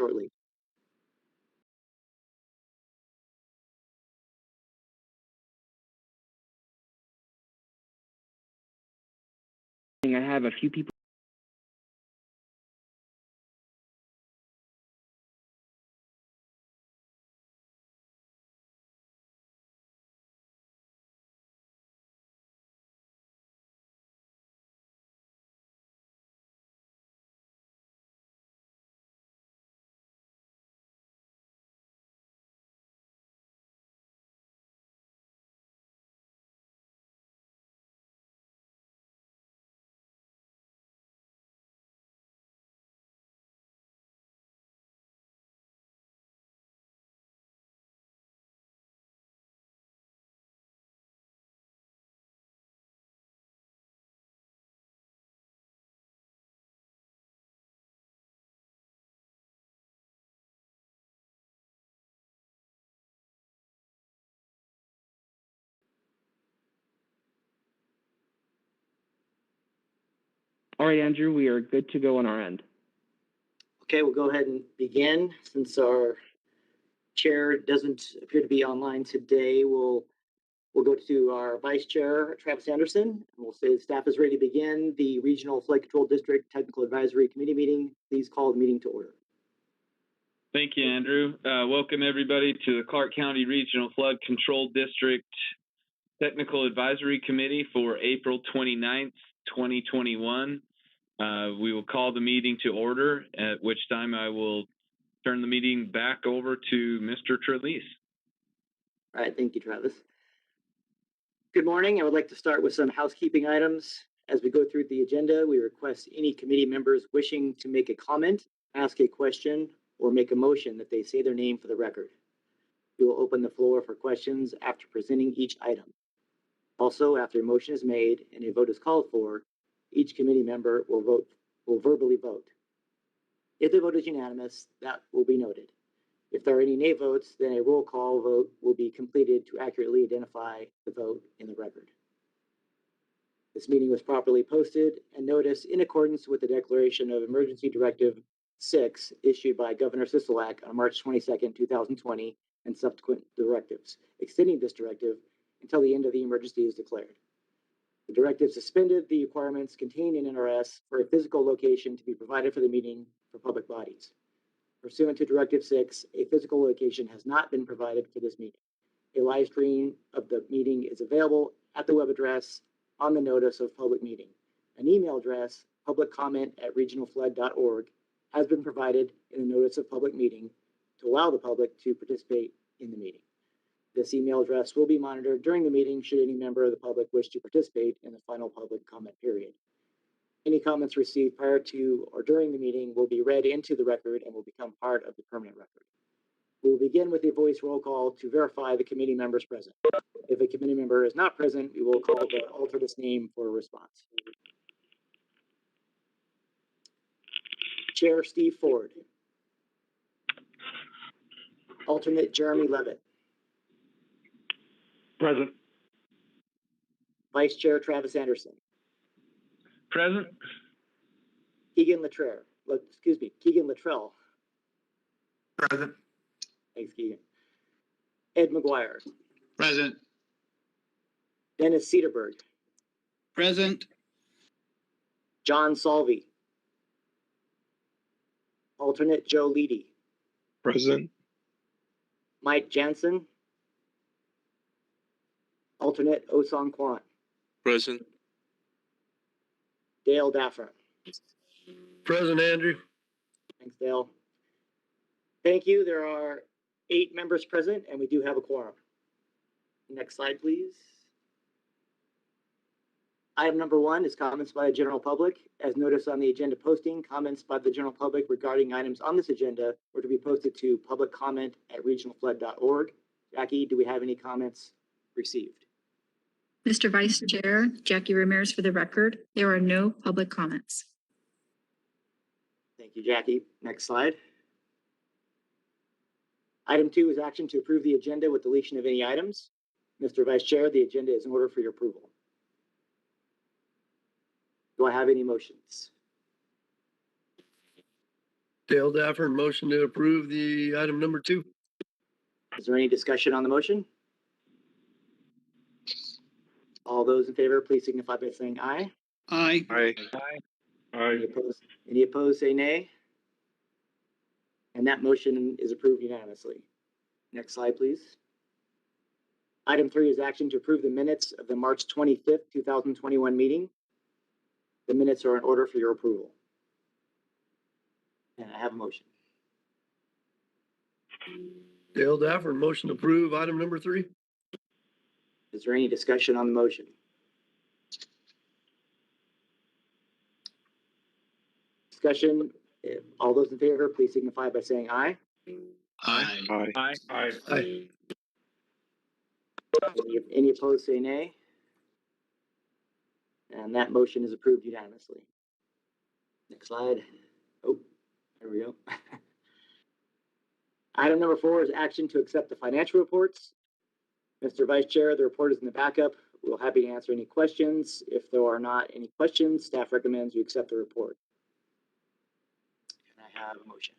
shortly. I have a few people. All right, Andrew, we are good to go on our end. Okay, we'll go ahead and begin. Since our chair doesn't appear to be online today, we'll go to our vice chair, Travis Anderson, and we'll say the staff is ready to begin the Regional Flood Control District Technical Advisory Committee meeting. Please call the meeting to order. Thank you, Andrew. Welcome everybody to the Clark County Regional Flood Control District Technical Advisory Committee for April 29th, 2021. We will call the meeting to order, at which time I will turn the meeting back over to Mr. Trelease. All right, thank you, Travis. Good morning. I would like to start with some housekeeping items. As we go through the agenda, we request any committee members wishing to make a comment, ask a question, or make a motion that they say their name for the record. We will open the floor for questions after presenting each item. Also, after a motion is made and a vote is called for, each committee member will verbally vote. If the vote is unanimous, that will be noted. If there are any nay votes, then a roll call vote will be completed to accurately identify the vote in the record. This meeting was properly posted and noticed in accordance with the Declaration of Emergency Directive 6 issued by Governor Sisolak on March 22nd, 2020, and subsequent directives, extending this directive until the end of the emergency is declared. The directive suspended the requirements contained in NRS for a physical location to be provided for the meeting for public bodies. Pursuant to Directive 6, a physical location has not been provided for this meeting. A live stream of the meeting is available at the web address on the notice of public meeting. An email address, publiccomment@regionalflood.org, has been provided in the notice of public meeting to allow the public to participate in the meeting. This email address will be monitored during the meeting should any member of the public wish to participate in the final public comment period. Any comments received prior to or during the meeting will be read into the record and will become part of the permanent record. We will begin with a voice roll call to verify the committee members present. If a committee member is not present, we will call the alternate's name for a response. Chair Steve Ford. Alternate Jeremy Levitt. Present. Vice Chair Travis Anderson. Present. Keegan Luttrell. Present. Thanks, Keegan. Ed McGuire. Present. Dennis Cedarberg. Present. John Salvi. Alternate Joe Leedy. Present. Mike Jansen. Alternate Osong Kwan. Present. Dale Daffron. Present, Andrew. Thanks, Dale. Thank you. There are 8 members present, and we do have a quorum. Next slide, please. Item number 1 is comments by the general public. As noticed on the agenda posting, comments by the general public regarding items on this agenda were to be posted to publiccomment@regionalflood.org. Jackie, do we have any comments received? Mr. Vice Chair, Jackie Ramirez for the record. There are no public comments. Thank you, Jackie. Next slide. Item 2 is action to approve the agenda with deletion of any items. Mr. Vice Chair, the agenda is in order for your approval. Do I have any motions? Dale Dafford, motion to approve the item number 2. Is there any discussion on the motion? All those in favor, please signify by saying aye. Aye. Aye. Any opposed, say nay. And that motion is approved unanimously. Next slide, please. Item 3 is action to approve the minutes of the March 25th, 2021 meeting. The minutes are in order for your approval. And I have a motion. Dale Dafford, motion to approve item number 3. Is there any discussion on the motion? Discussion, if all those in favor, please signify by saying aye. Aye. Aye. Aye. Aye. Any opposed, say nay. And that motion is approved unanimously. Next slide. Oh, there we go. Item number 4 is action to accept the financial reports. Mr. Vice Chair, the report is in the backup. We'll be happy to answer any questions. If there are not any questions, staff recommends you accept the report. Can I have a motion?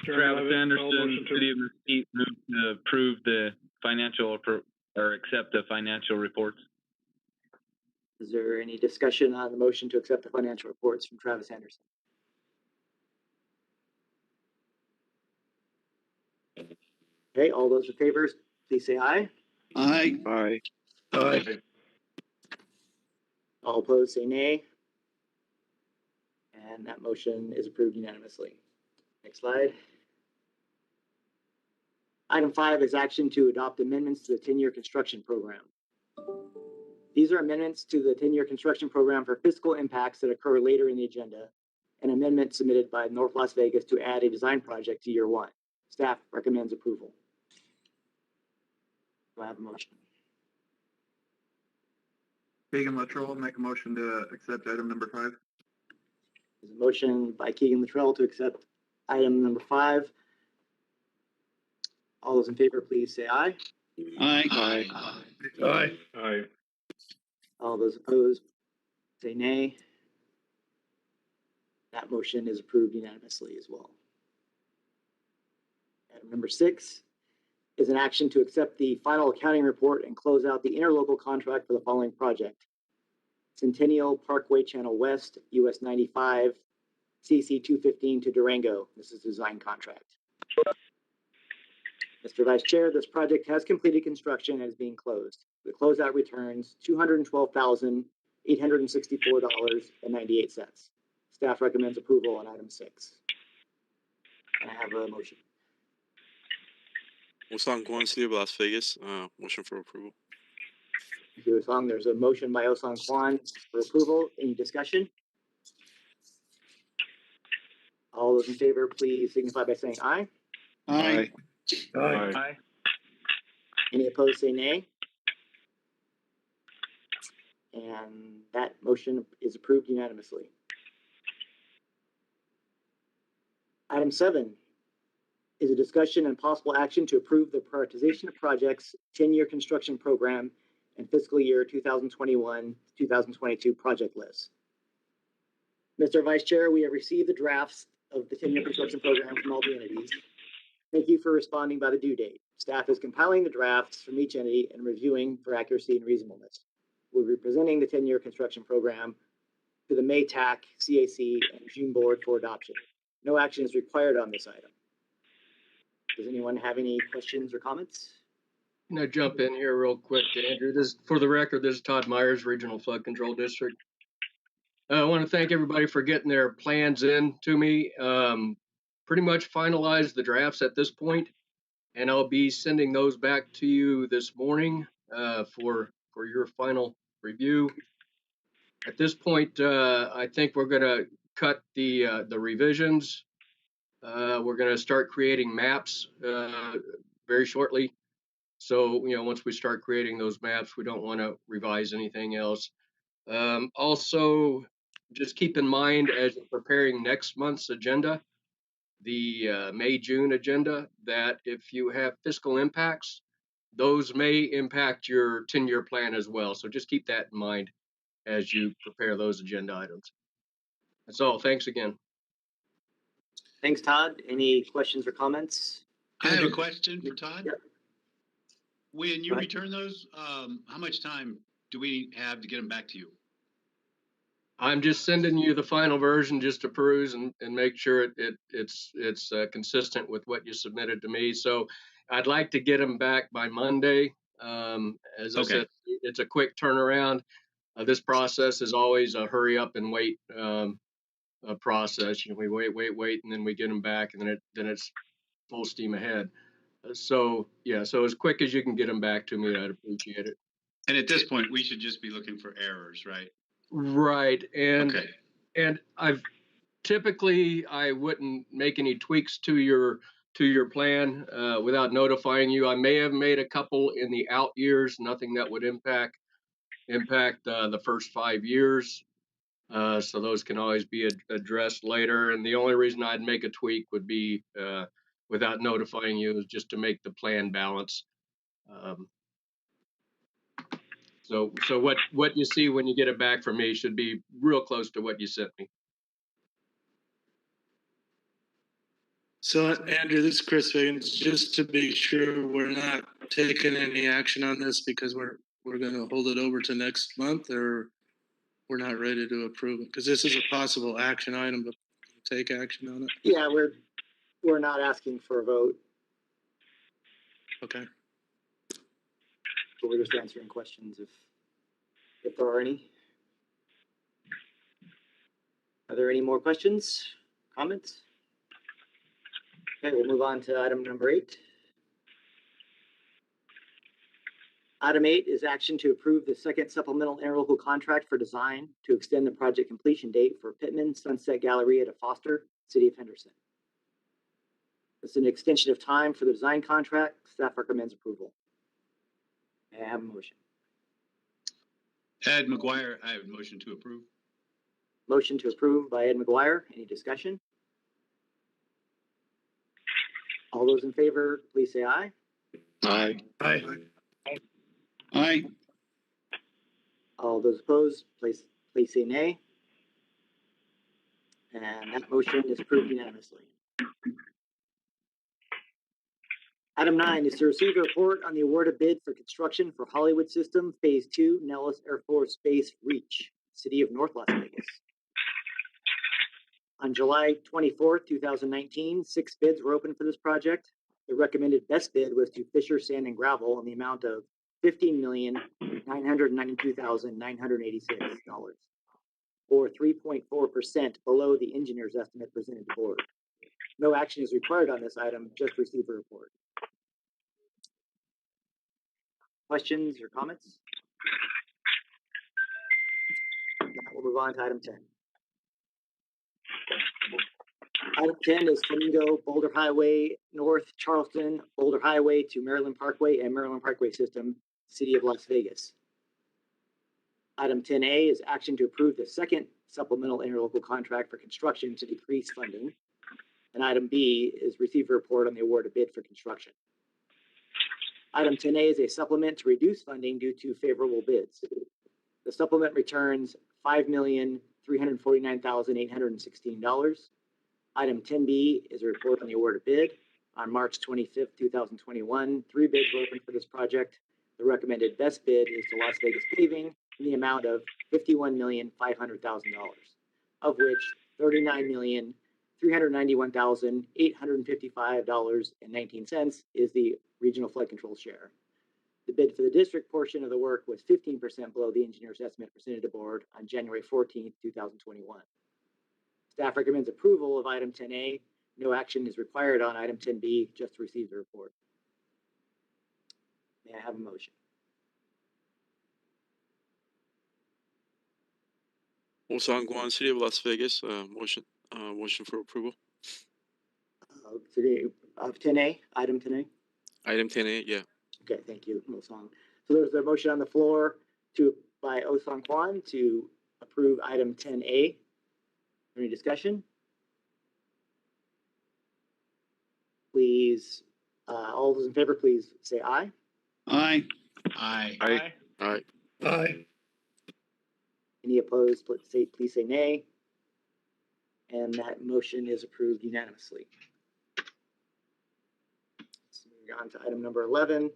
Travis Anderson, City of Mesquite, move to approve the financial or accept the financial reports. Is there any discussion on the motion to accept the financial reports from Travis Anderson? Okay, all those in favor, please say aye. Aye. Aye. Aye. All opposed, say nay. And that motion is approved unanimously. Next slide. Item 5 is action to adopt amendments to the 10-year construction program. These are amendments to the 10-year construction program for fiscal impacts that occur later in the agenda. An amendment submitted by North Las Vegas to add a design project to year 1. Staff recommends approval. Do I have a motion? Keegan Luttrell, make a motion to accept item number 5. There's a motion by Keegan Luttrell to accept item number 5. All those in favor, please say aye. Aye. Aye. Aye. Aye. All those opposed, say nay. That motion is approved unanimously as well. Item number 6 is an action to accept the final accounting report and close out the interlocal contract for the following project. Centennial Parkway Channel West, US 95, CC 215 to Durango. This is a design contract. Mr. Vice Chair, this project has completed construction and is being closed. The closeout returns $212,864.98. Staff recommends approval on item 6. Can I have a motion? Osang Kwan, City of Las Vegas, motion for approval. Thank you, Osang. There's a motion by Osang Kwan for approval. Any discussion? All those in favor, please signify by saying aye. Aye. Aye. Aye. Any opposed, say nay. And that motion is approved unanimously. Item 7 is a discussion and possible action to approve the prioritization of projects 10-year construction program and fiscal year 2021-2022 project list. Mr. Vice Chair, we have received the drafts of the 10-year construction program from all the entities. Thank you for responding by the due date. Staff is compiling the drafts from each entity and reviewing for accuracy and reasonableness. We'll be presenting the 10-year construction program to the May TAC, CAC, and June board for adoption. No action is required on this item. Does anyone have any questions or comments? Can I jump in here real quick, Andrew? This, for the record, this is Todd Myers, Regional Flood Control District. I want to thank everybody for getting their plans in to me. Pretty much finalized the drafts at this point, and I'll be sending those back to you this morning for your final review. At this point, I think we're going to cut the revisions. We're going to start creating maps very shortly. So, once we start creating those maps, we don't want to revise anything else. Also, just keep in mind as you're preparing next month's agenda, the May-June agenda, that if you have fiscal impacts, those may impact your 10-year plan as well. So just keep that in mind as you prepare those agenda items. That's all. Thanks again. Thanks, Todd. Any questions or comments? I have a question for Todd. Yep. When you Go ahead. return those, how much time do we have to get them back to you? I'm just sending you the final version just to peruse and make sure it's consistent with what you submitted to me. So I'd like to get them back by Monday. As I Okay. said, it's a quick turnaround. This process is always a hurry up and wait process. You know, we wait, and then we get them back, and then it's full steam ahead. So yeah, so as quick as you can get them back to me, I'd appreciate it. And at this point, we should just be looking for errors, right? Right, and Okay. and typically I wouldn't make any tweaks to your plan without notifying you. I may have made a couple in the out years, nothing that would impact the first 5 years. So those can always be addressed later. And the only reason I'd make a tweak would be without notifying you is just to make the plan balance. So what you see when you get it back from me should be real close to what you sent me. So Andrew, this is Chris Higgins. Just to be sure we're not taking any action on this because we're going to hold it over to next month, or we're not ready to approve it because this is a possible action item, but take action on it. Yeah, we're not asking for a vote, Okay. but we're just answering questions if there are any. Are there any more questions, comments? Okay, we'll move on to item number 8. Item 8 is action to approve the second supplemental interlocal contract for design to extend the project completion date for Pittman Sunset Galleria to Foster, City of Henderson. It's an extension of time for the design contract. Staff recommends approval. May I have a motion? Ed McGuire, I have a motion to approve. Motion to approve by Ed McGuire. Any discussion? All those in favor, please say aye. Aye. Aye. Aye. All those opposed, please say nay. And that motion is approved unanimously. Item 9 is to receive a report on the award of bid for construction for Hollywood System Phase 2, Nellis Air Force Base Reach, City of North Las Vegas. On July 24th, 2019, 6 bids were open for this project. The recommended best bid was to Fisher Sand and Gravel in the amount of $15,992,986, or 3.4% below the engineer's estimate presented to board. No action is required on this item, just receive a report. Questions or comments? Now we'll move on to item 10. Item 10 is Flamingo Boulder Highway North Charleston Boulder Highway to Maryland Parkway and Maryland Parkway System, City of Las Vegas. Item 10A is action to approve the second supplemental interlocal contract for construction to decrease funding. And item B is receive a report on the award of bid for construction. Item 10A is a supplement to reduce funding due to favorable bids. The supplement returns $5,349,816. Item 10B is a report on the award of bid. On March 25th, 2021, 3 bids were opened for this project. The recommended best bid is to Las Vegas Paving in the amount of $51,500,000, of which $39,391,855.19 is the regional flood control share. The bid for the district portion of the work was 15% below the engineer's estimate presented to board on January 14th, 2021. Staff recommends approval of item 10A. No action is required on item 10B, just to receive the report. May I have a motion? Osan Guan, City of Las Vegas. Motion for approval. Today of 10A, item 10A. Item 10A, yeah. Okay, thank you, Osang. So there's a motion on the floor by Osang Kwan to approve item 10A. Any discussion? Please, all those in favor, please say aye. Aye. Aye. Aye. Aye. Aye. Any opposed, please say nay. And that motion is approved unanimously. Let's move on to item number 11.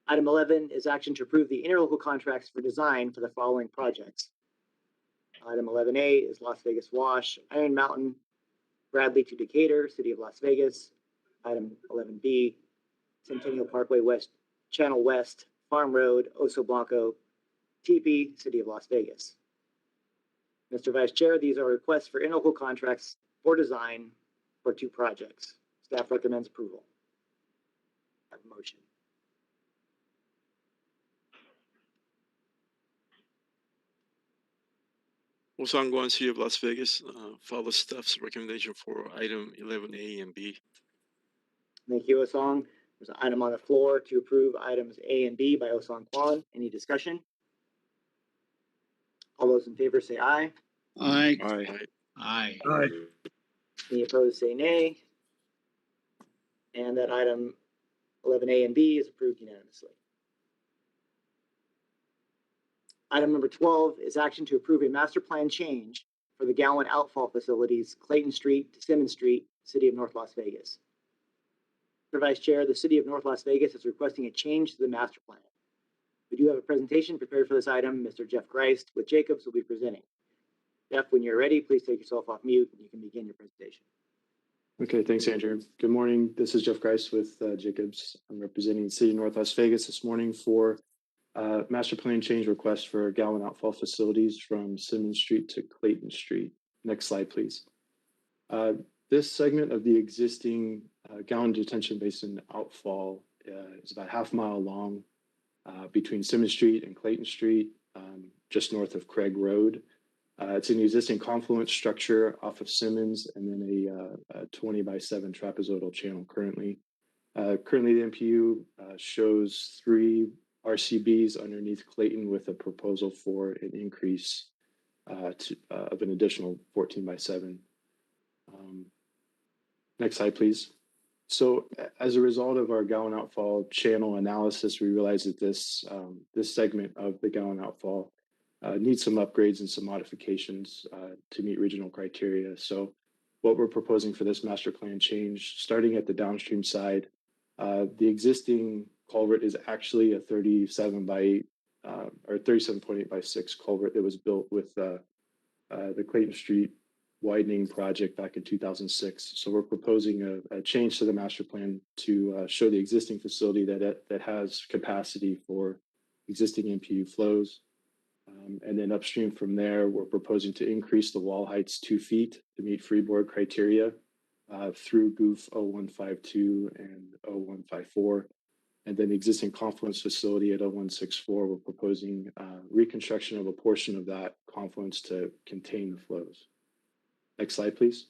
Item 11 is action to approve the interlocal contracts for design for the following projects. Item 11A is Las Vegas Wash, Iron Mountain, Bradley to Decatur, City of Las Vegas. Item 11B, Centennial Parkway West, Channel West, Farm Road, Oso Blanco, TP, City of Las Vegas. Mr. Vice Chair, these are requests for interlocal contracts for design for 2 projects. Staff recommends approval. Have a motion. Osangwan, City of Las Vegas, follow staff's recommendation for item 11A and B. Thank you, Osong. There's an item on the floor to approve items A and B by Osong Kwan. Any discussion? All those in favor say aye. Aye. Aye. Aye. Aye. Any opposed say nay. And that item 11A and B is approved unanimously. Item number 12 is action to approve a master plan change for the Gowan outfall facilities, Clayton Street to Simmons Street, City of North Las Vegas. Mr. Vice Chair, the City of North Las Vegas is requesting a change to the master plan. We do have a presentation prepared for this item. Mr. Jeff Greist with Jacobs will be presenting. Jeff, when you're ready, please take yourself off mute and you can begin your presentation. Okay, thanks, Andrew. Good morning. This is Jeff Greist with Jacobs. I'm representing the City of North Las Vegas this morning for master plan change request for Gowan outfall facilities from Simmons Street to Clayton Street. Next slide, please. This segment of the existing Gowan detention basin outfall is about half mile long between Simmons Street and Clayton Street, just north of Craig Road. It's an existing confluence structure off of Simmons and then a 20x7 trapezoidal channel currently. Currently, the MPU shows 3 RCBs underneath Clayton with a proposal for an increase of an additional 14x7. Next slide, please. So as a result of our Gowan outfall channel analysis, we realized that this segment of the Gowan outfall needs some upgrades and some modifications to meet regional criteria. So what we're proposing for this master plan change, starting at the downstream side, the existing culvert is actually a 37.8 by 6 culvert that was built with the Clayton Street widening project back in 2006. So we're proposing a change to the master plan to show the existing facility that has capacity for existing MPU flows. And then upstream from there, we're proposing to increase the wall heights 2 feet to meet freeboard criteria through GOOF 0152 and 0154. And then the existing confluence facility at 0164, we're proposing reconstruction of a portion of that confluence to contain the flows. Next slide, please.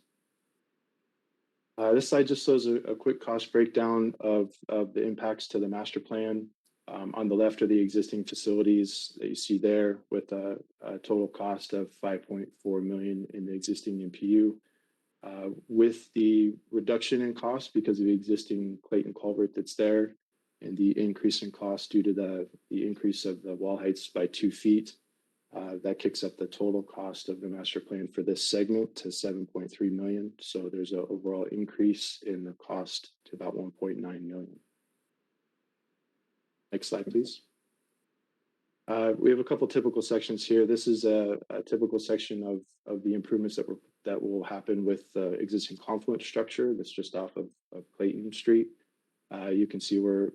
This slide just shows a quick cost breakdown of the impacts to the master plan. On the left are the existing facilities that you see there with a total cost of $5.4 million in the existing MPU. With the reduction in cost because of the existing Clayton culvert that's there and the increase in cost due to the increase of the wall heights by 2 feet, that kicks up the total cost of the master plan for this segment to $7.3 million. So there's an overall increase in the cost to about $1.9 million. Next slide, please. We have a couple typical sections here. This is a typical section of the improvements that will happen with the existing confluence structure that's just off of Clayton Street. You can see we're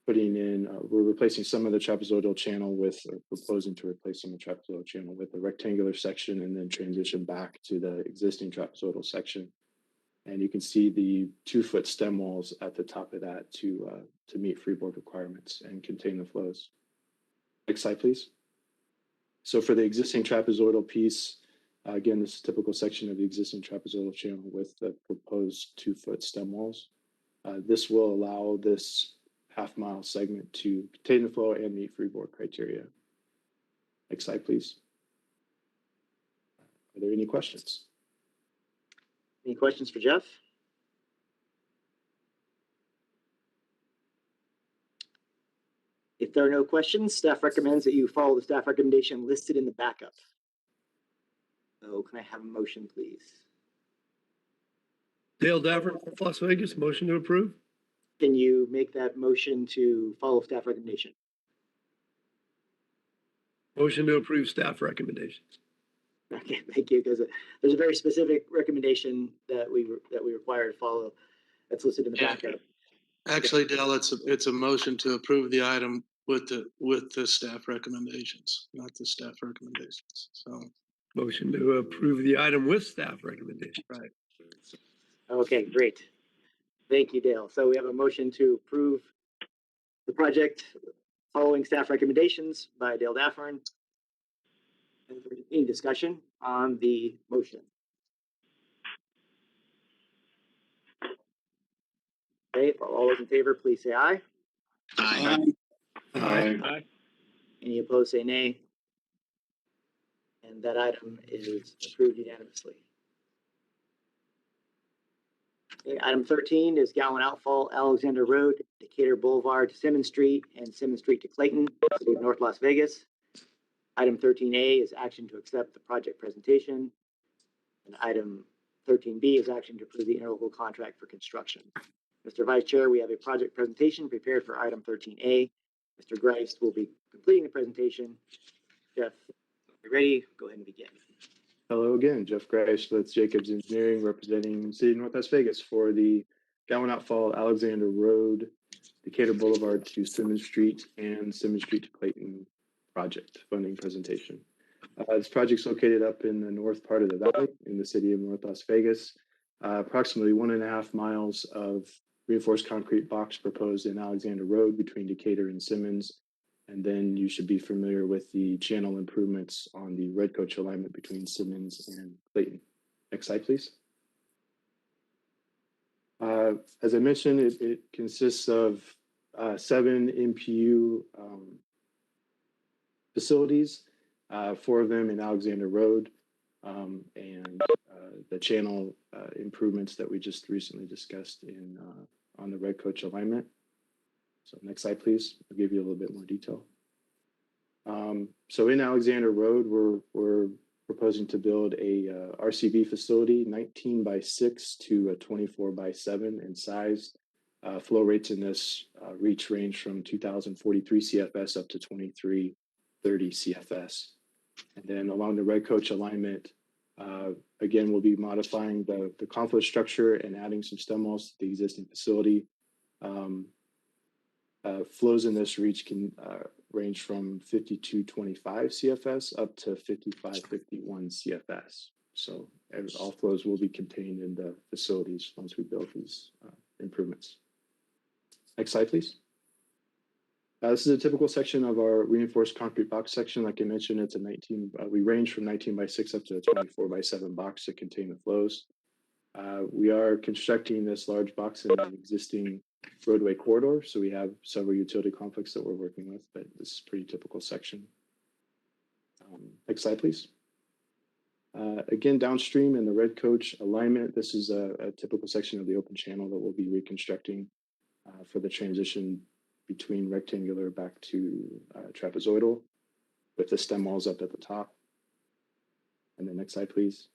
replacing some of the trapezoidal channel with, or proposing to replace some of the trapezoidal channel with a rectangular section and then transition back to the existing trapezoidal section. And you can see the 2-foot stem walls at the top of that to meet freeboard requirements and contain the flows. Next slide, please. So for the existing trapezoidal piece, again, this is a typical section of the existing trapezoidal channel with the proposed 2-foot stem walls. This will allow this half-mile segment to contain the flow and meet freeboard criteria. Next slide, please. Are there any questions? Any questions for Jeff? If there are no questions, staff recommends that you follow the staff recommendation listed in the backup. So can I have a motion, please? Dale Dafford, Las Vegas, motion to approve. Can you make that motion to follow staff recommendation? Motion to approve staff recommendations. Okay, thank you, because there's a very specific recommendation that we require to follow that's listed in the Yeah. backup. Actually, Dale, it's a motion to approve the item with the staff recommendations, not the staff recommendations. So, Motion to approve the item with staff recommendations. right. Okay, great. Thank you, Dale. So we have a motion to approve the project following staff recommendations by Dale Daffern. Any discussion on the motion? Okay, all those in favor, please say aye. Aye. Aye. Any opposed, say nay. And that item is approved unanimously. Okay, item 13 is Gowan Outfall, Alexander Road, Decatur Boulevard to Simmons Street, and Simmons Street to Clayton, City of North Las Vegas. Item 13A is action to accept the project presentation. And item 13B is action to approve the interlocal contract for construction. Mr. Vice Chair, we have a project presentation prepared for item 13A. Mr. Grice will be completing the presentation. Jeff, are you ready? Go ahead and begin. Hello again, Jeff Grice with Jacobs Engineering, representing City of North Las Vegas for the Gowan Outfall, Alexander Road, Decatur Boulevard to Simmons Street, and Simmons Street to Clayton project funding presentation. This project's located up in the north part of the valley in the city of North Las Vegas. Approximately 1.5 miles of reinforced concrete box proposed in Alexander Road between Decatur and Simmons. And then you should be familiar with the channel improvements on the red coach alignment between Simmons and Clayton. Next slide, please. As I mentioned, it consists of 7 MPU facilities, 4 of them in Alexander Road, and the channel improvements that we just recently discussed in on the red coach alignment. So next slide, please. I'll give you a little bit more detail. So in Alexander Road, we're proposing to build a RCV facility, 19 by 6 to a 24 by 7 in size. Flow rates in this range from 2043 CFS up to 2330 CFS. And then along the red coach alignment, again, we'll be modifying the confluence structure and adding some stem walls to the existing facility. Flows in this reach can range from 5225 CFS up to 5551 CFS. So all flows will be contained in the facilities once we build these improvements. Next slide, please. This is a typical section of our reinforced concrete box section. Like I mentioned, it's a 19, we range from 19 by 6 up to a 24 by 7 box to contain the flows. We are constructing this large box in an existing roadway corridor, so we have several utility conflicts that we're working with, but this is a pretty typical section. Next slide, please. Again, downstream in the red coach alignment, this is a typical section of the open channel that we'll be reconstructing for the transition between rectangular back to trapezoidal with the stem walls up at the top. And then next slide, please.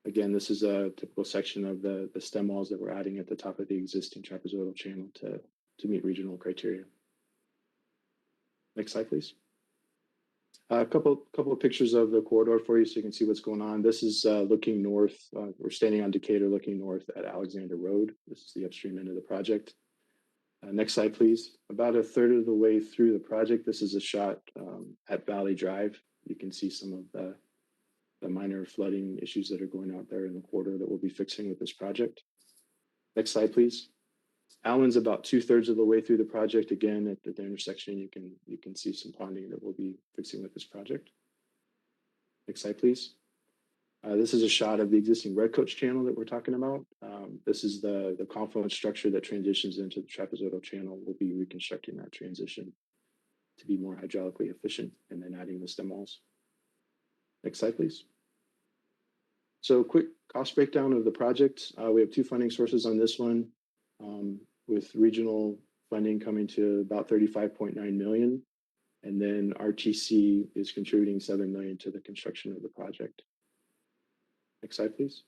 Again, this is a typical section of the stem walls that we're adding at the top of the existing trapezoidal channel to meet regional criteria. Next slide, please. A couple of pictures of the corridor for you so you can see what's going on. This is looking north. We're standing on Decatur looking north at Alexander Road. This is the upstream end of the project. Next slide, please. About a third of the way through the project, this is a shot at Valley Drive. You can see some of the minor flooding issues that are going out there in the corridor that we'll be fixing with this project. Next slide, please. Allen's about 2/3 of the way through the project. Again, at the intersection, you can see some ponding that we'll be fixing with this project. Next slide, please. This is a shot of the existing red coach channel that we're talking about. This is the confluence structure that transitions into the trapezoidal channel. We'll be reconstructing that transition to be more hydraulically efficient and then adding the stem walls. Next slide, please. So quick cost breakdown of the project. We have 2 funding sources on this one, with regional funding coming to about $35.9 million. And then RTC is contributing $7 million to the construction of the project. Next slide, please.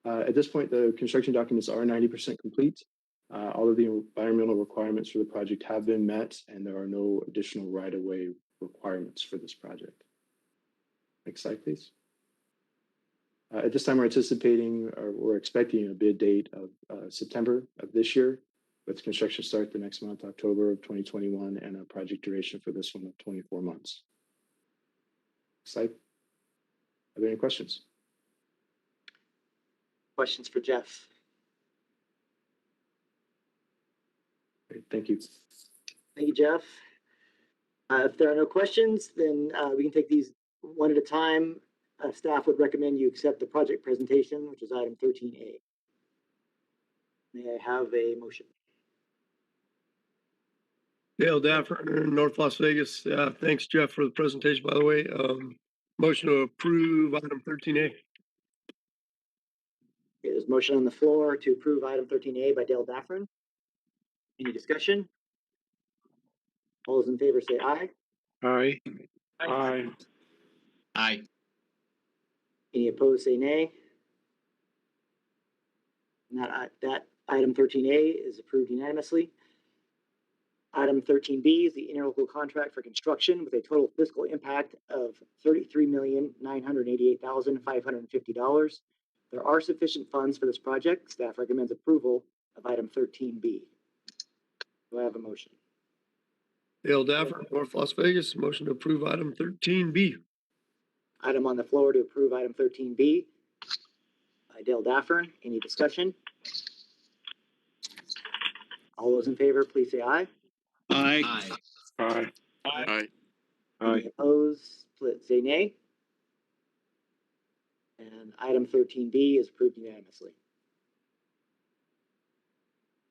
At this point, the construction documents are 90% complete. All of the environmental requirements for the project have been met, and there are no additional right-of-way requirements for this project. Next slide, please. At this time, we're anticipating or we're expecting a bid date of September of this year, with construction start the next month, October of 2021, and a project duration for this one of 24 months. Next slide. Are there any questions? Questions for Jeff? Great, thank you. Thank you, Jeff. If there are no questions, then we can take these one at a time. Staff would recommend you accept the project presentation, which is item 13A. May I have a motion? Dale Daffer, North Las Vegas. Thanks, Jeff, for the presentation, by the way. Motion to approve item 13A. Okay, there's a motion on the floor to approve item 13A by Dale Daffern. Any discussion? All those in favor say aye. Aye. Aye. Aye. Any opposed say nay. And that item 13A is approved unanimously. Item 13B is the interlocal contract for construction with a total fiscal impact of $33,988,550. There are sufficient funds for this project. Staff recommends approval of item 13B. Do I have a motion? Dale Daffer, North Las Vegas. Motion to approve item 13B. Item on the floor to approve item 13B by Dale Daffern. Any discussion? All those in favor, please say aye. Aye. Aye. Aye. Any opposed, say nay. And item 13B is approved unanimously.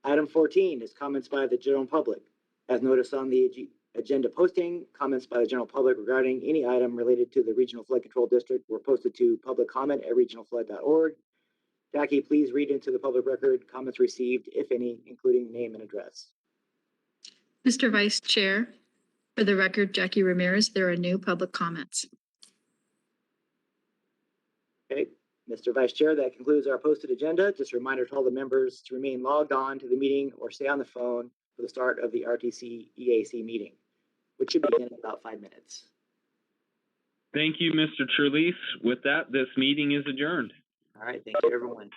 Item 14 is comments by the general public. As noticed on the agenda posting, comments by the general public regarding any item related to the Regional Flood Control District were posted to public comment at regionalflood.org. Jackie, please read into the public record comments received, if any, including name and address. Mr. Vice Chair, for the record, Jackie Ramirez, there are no public comments. Okay, Mr. Vice Chair, that concludes our posted agenda. Just a reminder to all the members to remain logged on to the meeting or stay on the phone for the start of the RTC EAC meeting, which should begin in about 5 minutes. Thank you, Mr. Trelease. With that, this meeting is adjourned. All right, thank you, everyone.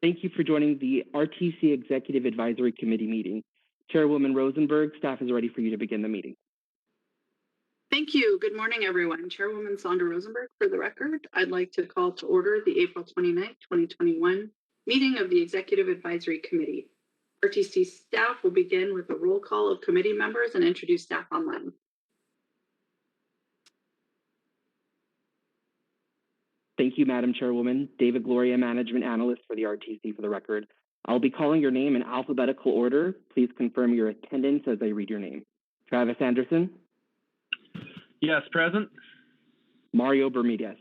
Thank you for joining the RTC Executive Advisory Committee meeting. Chairwoman Rosenberg, staff is ready for you to begin the meeting. Thank you. Good morning, everyone. Chairwoman Sandra Rosenberg, for the record, I'd like to call to order the April 29th, 2021 meeting of the Executive Advisory Committee. RTC staff will begin with a roll call of committee members and introduce staff online. Thank you, Madam Chairwoman. David Gloria, Management Analyst for the RTC, for the record. I'll be calling your name in alphabetical order. Please confirm your attendance as I read your name. Travis Anderson. Yes, present. Mario Bermudez.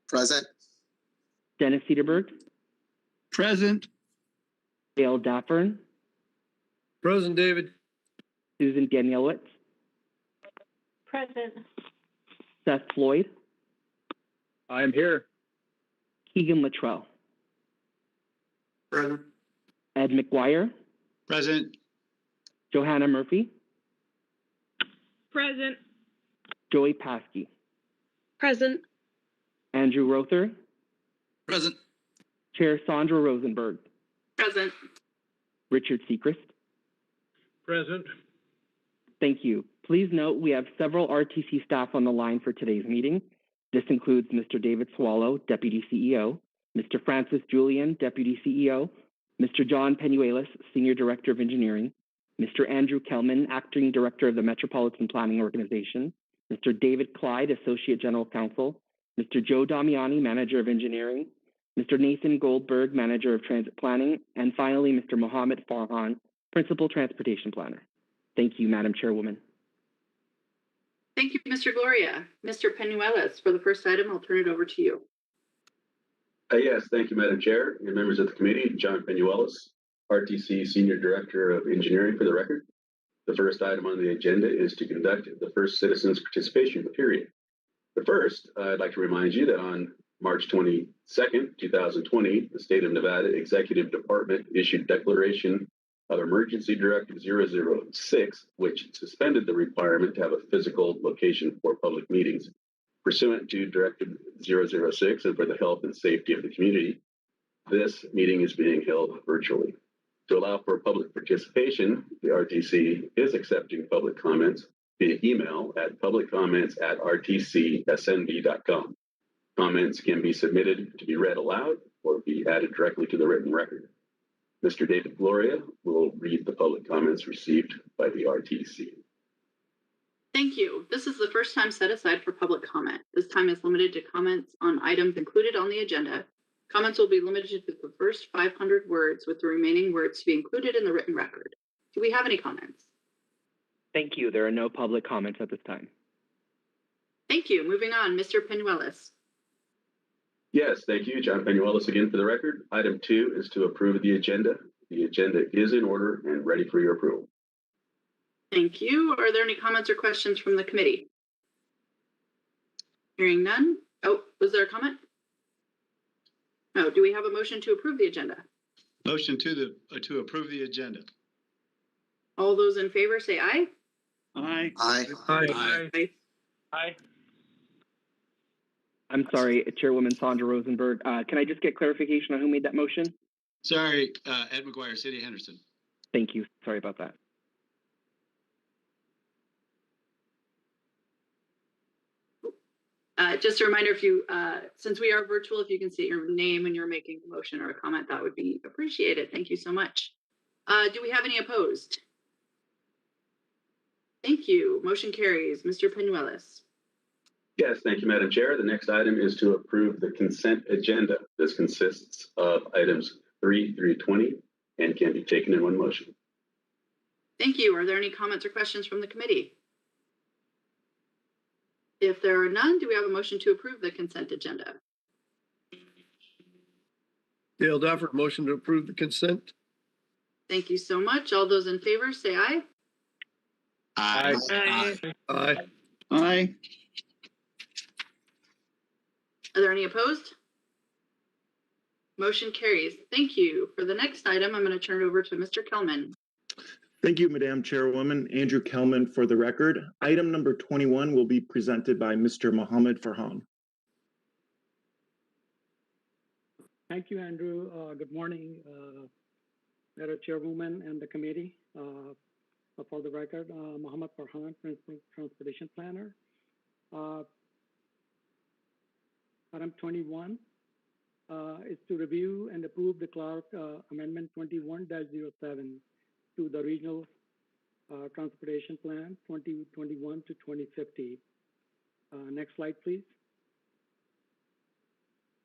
Present. Dennis Cedarberg. Present. Dale Daffern. Present, David. Susan Danielewicz. Present. Seth Floyd. I am here. Keegan Luttrell. Present. Ed McGuire. Present. Johanna Murphy. Present. Joey Paskey. Present. Andrew Rother. Present. Chair Sandra Rosenberg. Present. Richard Sechrist. Present. Thank you. Please note we have several RTC staff on the line for today's meeting. This includes Mr. David Swallow, Deputy CEO, Mr. Francis Julian, Deputy CEO, Mr. John Penuelas, Senior Director of Engineering, Mr. Andrew Kelman, Acting Director of the Metropolitan Planning Organization, Mr. David Clyde, Associate General Counsel, Mr. Joe Damiani, Manager of Engineering, Mr. Nathan Goldberg, Manager of Transit Planning, and finally, Mr. Mohammed Farhan, Principal Transportation Planner. Thank you, Madam Chairwoman. Thank you, Mr. Gloria. Mr. Penuelas, for the first item, I'll turn it over to you. Yes, thank you, Madam Chair and members of the committee. John Penuelas, RTC Senior Director of Engineering, for the record. The first item on the agenda is to conduct the first citizens participation period. But first, I'd like to remind you that on March 22nd, 2020, the State of Nevada Executive Department issued Declaration of Emergency Directive 006, which suspended the requirement to have a physical location for public meetings. Pursuant to Directive 006 and for the health and safety of the community, this meeting is being held virtually. To allow for public participation, the RTC is accepting public comments via email at publiccomments@rtcsnv.com. Comments can be submitted to be read aloud or be added directly to the written record. Mr. David Gloria will read the public comments received by the RTC. Thank you. This is the first time set aside for public comment. This time is limited to comments on items included on the agenda. Comments will be limited to the first 500 words, with the remaining words to be included in the written record. Do we have any comments? Thank you. There are no public comments at this time. Thank you. Moving on, Mr. Penuelas. Yes, thank you. John Penuelas again for the record. Item 2 is to approve the agenda. The agenda is in order and ready for your approval. Thank you. Are there any comments or questions from the committee? Hearing none. Oh, was there a comment? No. Do we have a motion to approve the agenda? Motion to approve the agenda. All those in favor say aye. Aye. Aye. Aye. Aye. I'm sorry, Chairwoman Sandra Rosenberg. Can I just get clarification on who made that motion? Sorry, Ed McGuire, City of Henderson. Thank you. Sorry about that. Just a reminder, if you, since we are virtual, if you can state your name and you're making a motion or a comment, that would be appreciated. Thank you so much. Do we have any opposed? Thank you. Motion carries. Mr. Penuelas. Yes, thank you, Madam Chair. The next item is to approve the consent agenda. This consists of items 3 through 20 and can be taken in one motion. Thank you. Are there any comments or questions from the committee? If there are none, do we have a motion to approve the consent agenda? Dale Dafford, motion to approve the consent. Thank you so much. All those in favor say aye. Aye. Aye. Aye. Aye. Are there any opposed? Motion carries. Thank you. For the next item, I'm going to turn it over to Mr. Kelman. Thank you, Madam Chairwoman. Andrew Kelman for the record. Item number 21 will be presented by Mr. Mohammed Farhan. Thank you, Andrew. Good morning, Madam Chairwoman and the committee. For the record, Mohammed Farhan, Principal Transportation Planner. Item 21 is to review and approve the Clark Amendment 21-07 to the Regional Transportation Plan 2021 to 2050. Next slide, please.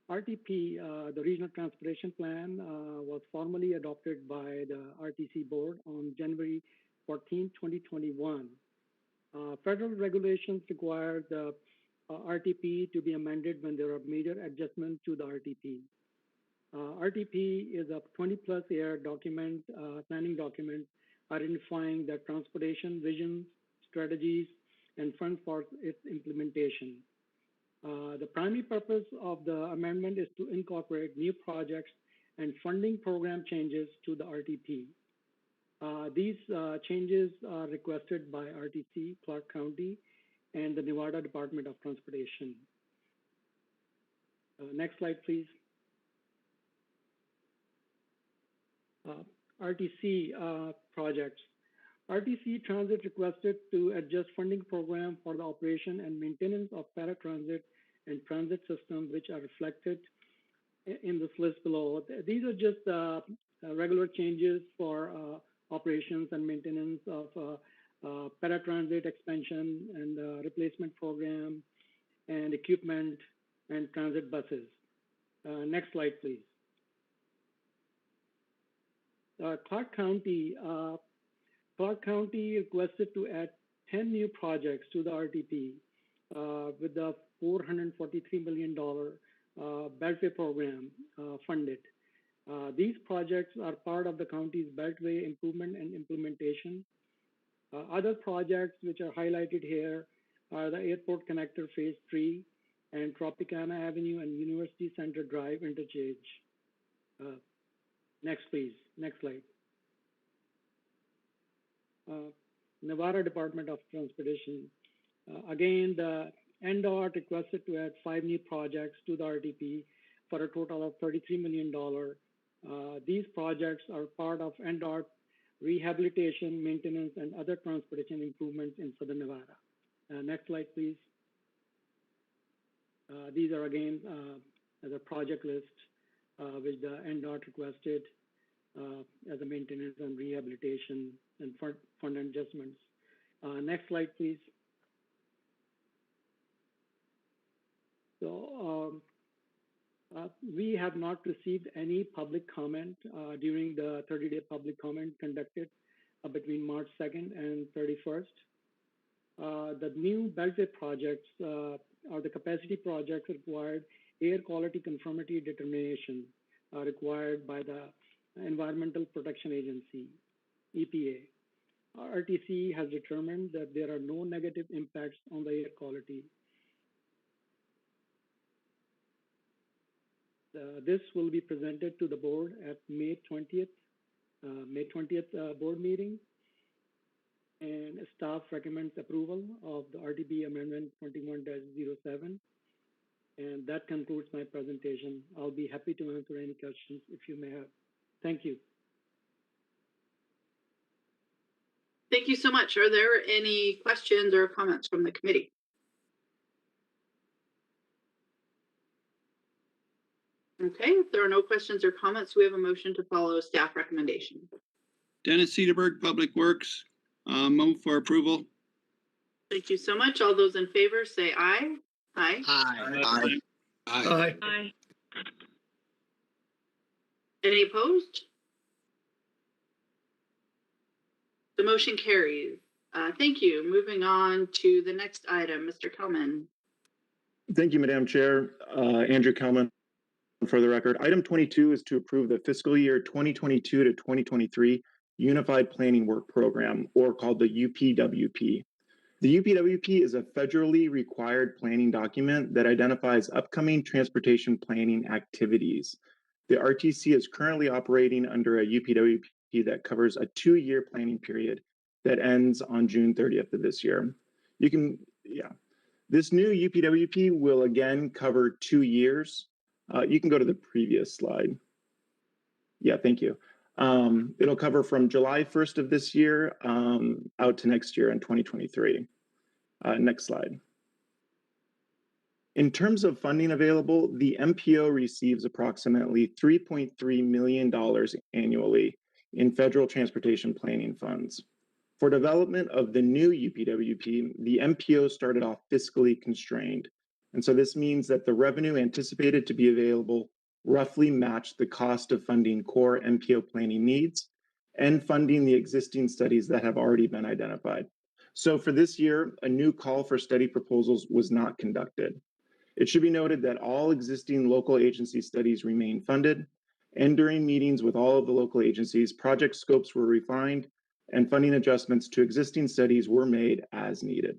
RTP, the Regional Transportation Plan, was formally adopted by the RTC Board on January 14, 2021. Federal regulations require the RTP to be amended when there are major adjustments to the RTP. RTP is a 20-plus year document, planning document, identifying the transportation visions, strategies, and funds for its implementation. The primary purpose of the amendment is to incorporate new projects and funding program changes to the RTP. These changes are requested by RTC, Clark County, and the Nevada Department of Transportation. Next slide, please. RTC projects. RTC Transit requested to adjust funding program for the operation and maintenance of paratransit and transit systems, which are reflected in this list below. These are just regular changes for operations and maintenance of paratransit expansion and replacement program and equipment and transit buses. Next slide, please. Clark County requested to add 10 new projects to the RTP with the $443 million Beltway program funded. These projects are part of the county's Beltway improvement and implementation. Other projects which are highlighted here are the Airport Connector Phase 3 and Tropicana Avenue and University Center Drive interchange. Next, please. Next slide. Nevada Department of Transportation. Again, the NDOT requested to add 5 new projects to the RTP for a total of $33 million. These projects are part of NDOT rehabilitation, maintenance, and other transportation improvements in Southern Nevada. Next slide, please. These are again as a project list which the NDOT requested as a maintenance and rehabilitation and fund adjustments. Next slide, please. So we have not received any public comment during the 30-day public comment conducted between March 2nd and 31st. The new Beltway projects are the capacity projects required air quality conformity determination required by the Environmental Protection Agency, EPA. RTC has determined that there are no negative impacts on the air quality. This will be presented to the board at May 20th board meeting, and staff recommends approval of the RTP Amendment 21-07. And that concludes my presentation. I'll be happy to answer any questions if you may have. Thank you. Thank you so much. Are there any questions or comments from the committee? Okay, if there are no questions or comments, we have a motion to follow staff recommendation. Dennis Cedarberg, Public Works, move for approval. Thank you so much. All those in favor say aye. Aye. Aye. Aye. Aye. Aye. Any opposed? The motion carries. Thank you. Moving on to the next item, Mr. Kelman. Thank you, Madam Chair. Andrew Kelman, for the record. Item 22 is to approve the fiscal year 2022 to 2023 Unified Planning Work Program, or called the UPWP. The UPWP is a federally required planning document that identifies upcoming transportation planning activities. The RTC is currently operating under a UPWP that covers a 2-year planning period that ends on June 30th of this year. This new UPWP will again cover 2 years. You can go to the previous slide. Yeah, thank you. It'll cover from July 1st of this year out to next year in 2023. Next slide. In terms of funding available, the MPO receives approximately $3.3 million annually in federal transportation planning funds. For development of the new UPWP, the MPO started off fiscally constrained. And so this means that the revenue anticipated to be available roughly matched the cost of funding core MPO planning needs and funding the existing studies that have already been identified. So for this year, a new call for study proposals was not conducted. It should be noted that all existing local agency studies remain funded, and during meetings with all of the local agencies, project scopes were refined and funding adjustments to existing studies were made as needed.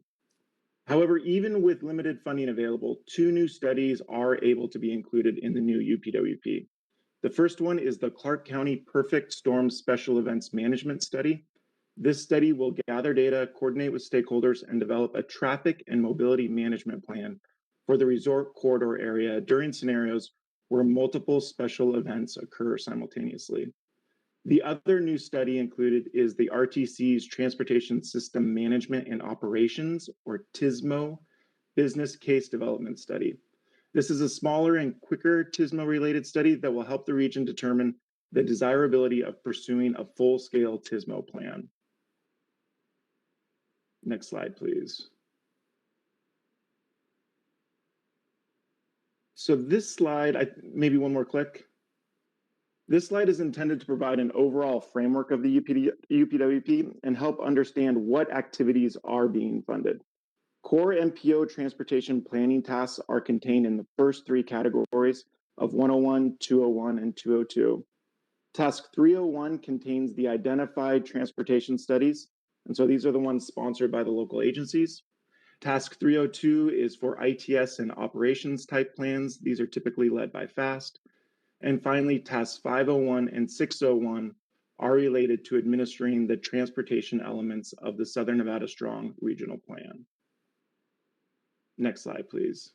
However, even with limited funding available, 2 new studies are able to be included in the new UPWP. The first one is the Clark County Perfect Storm Special Events Management Study. This study will gather data, coordinate with stakeholders, and develop a traffic and mobility management plan for the resort corridor area during scenarios where multiple special events occur simultaneously. The other new study included is the RTC's Transportation System Management and Operations, or TSMO, Business Case Development Study. This is a smaller and quicker TSMO-related study that will help the region determine the desirability of pursuing a full-scale TSMO plan. Next slide, please. So this slide, maybe one more click. This slide is intended to provide an overall framework of the UPWP and help understand what activities are being funded. Core MPO transportation planning tasks are contained in the first 3 categories of 101, 201, and 202. Task 301 contains the identified transportation studies, and so these are the ones sponsored by the local agencies. Task 302 is for ITS and operations type plans. These are typically led by FAST. And finally, tasks 501 and 601 are related to administering the transportation elements of the Southern Nevada Strong Regional Plan. Next slide, please.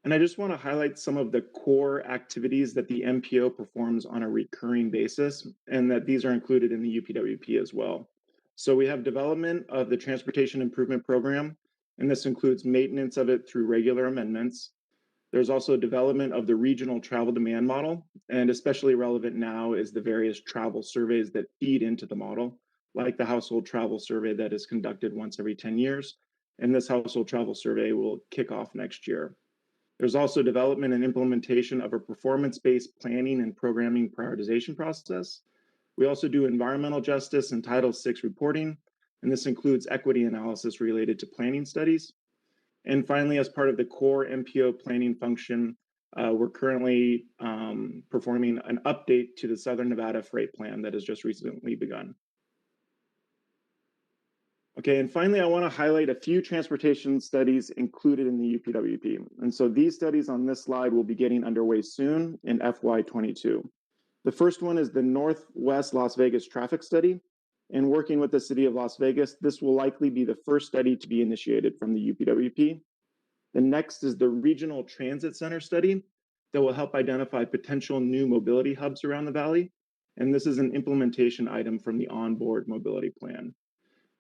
And I just want to highlight some of the core activities that the MPO performs on a recurring basis, and that these are included in the UPWP as well. So we have development of the Transportation Improvement Program, and this includes maintenance of it through regular amendments. There's also development of the regional travel demand model, and especially relevant now is the various travel surveys that feed into the model, like the household travel survey that is conducted once every 10 years. And this household travel survey will kick off next year. There's also development and implementation of a performance-based planning and programming prioritization process. We also do environmental justice and Title VI reporting, and this includes equity analysis related to planning studies. And finally, as part of the core MPO planning function, we're currently performing an update to the Southern Nevada Freight Plan that has just recently begun. Okay, and finally, I want to highlight a few transportation studies included in the UPWP. And so these studies on this slide will be getting underway soon in FY22. The first one is the Northwest Las Vegas Traffic Study. And working with the City of Las Vegas, this will likely be the first study to be initiated from the UPWP. The next is the Regional Transit Center Study that will help identify potential new mobility hubs around the valley. And this is an implementation item from the onboard mobility plan.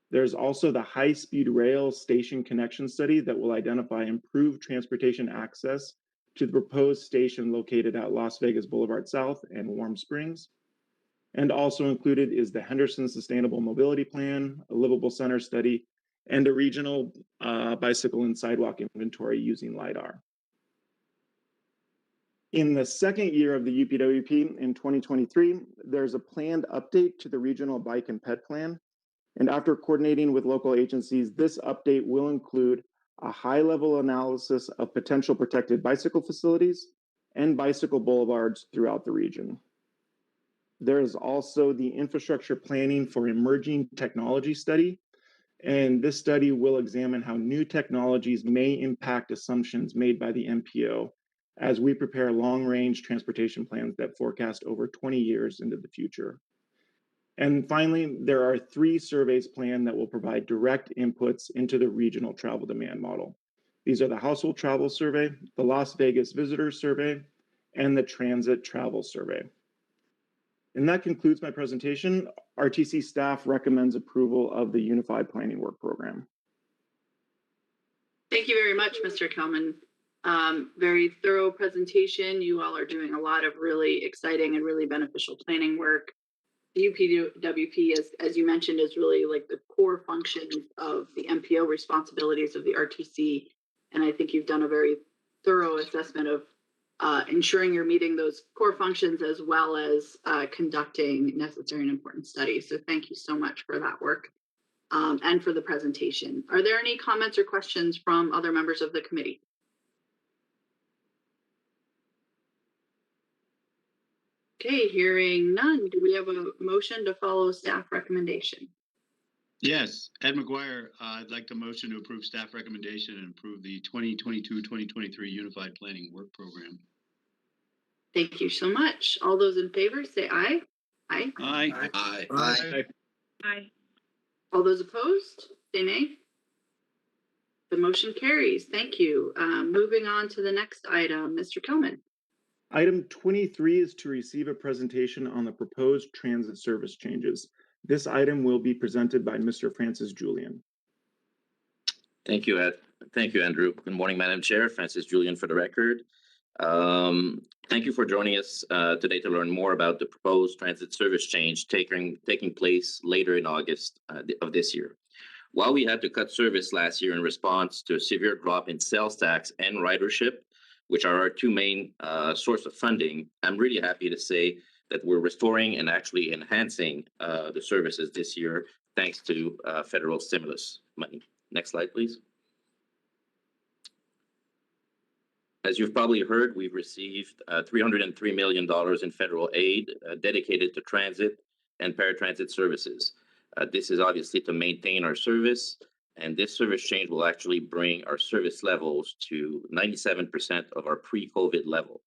There's also the high-speed rail station connection study that will identify improved transportation access to the proposed station located at Las Vegas Boulevard South and Warm Springs. And also included is the Henderson Sustainable Mobility Plan, a livable center study, and a regional bicycle and sidewalk inventory using LiDAR. In the second year of the UPWP in 2023, there's a planned update to the regional bike and ped plan. And after coordinating with local agencies, this update will include a high-level analysis of potential protected bicycle facilities and bicycle boulevards throughout the region. There is also the Infrastructure Planning for Emerging Technology study, and this study will examine how new technologies may impact assumptions made by the MPO as we prepare long-range transportation plans that forecast over 20 years into the future. And finally, there are 3 surveys planned that will provide direct inputs into the regional travel demand model. These are the Household Travel Survey, the Las Vegas Visitor Survey, and the Transit Travel Survey. And that concludes my presentation. RTC staff recommends approval of the Unified Planning Work Program. Thank you very much, Mr. Kelman. Very thorough presentation. You all are doing a lot of really exciting and really beneficial planning work. The UPWP, as you mentioned, is really like the core function of the MPO responsibilities of the RTC. And I think you've done a very thorough assessment of ensuring you're meeting those core functions as well as conducting necessary and important studies. So thank you so much for that work and for the presentation. Are there any comments or questions from other members of the committee? Okay, hearing none. Do we have a motion to follow staff recommendation? Yes, Ed McGuire, I'd like to motion to approve staff recommendation and approve the 2022-2023 Unified Planning Work Program. Thank you so much. All those in favor say aye. Aye. Aye. Aye. Aye. Aye. All those opposed say nay. The motion carries. Thank you. Moving on to the next item, Mr. Kelman. Item 23 is to receive a presentation on the proposed transit service changes. This item will be presented by Mr. Francis Julian. Thank you, Ed. Thank you, Andrew. Good morning, Madam Chair. Francis Julian for the record. Thank you for joining us today to learn more about the proposed transit service change taking place later in August of this year. While we had to cut service last year in response to a severe drop in sales tax and ridership, which are our 2 main source of funding, I'm really happy to say that we're restoring and actually enhancing the services this year, thanks to federal stimulus money. Next slide, please. As you've probably heard, we've received $303 million in federal aid dedicated to transit and paratransit services. This is obviously to maintain our service, and this service change will actually bring our service levels to 97% of our pre-COVID level.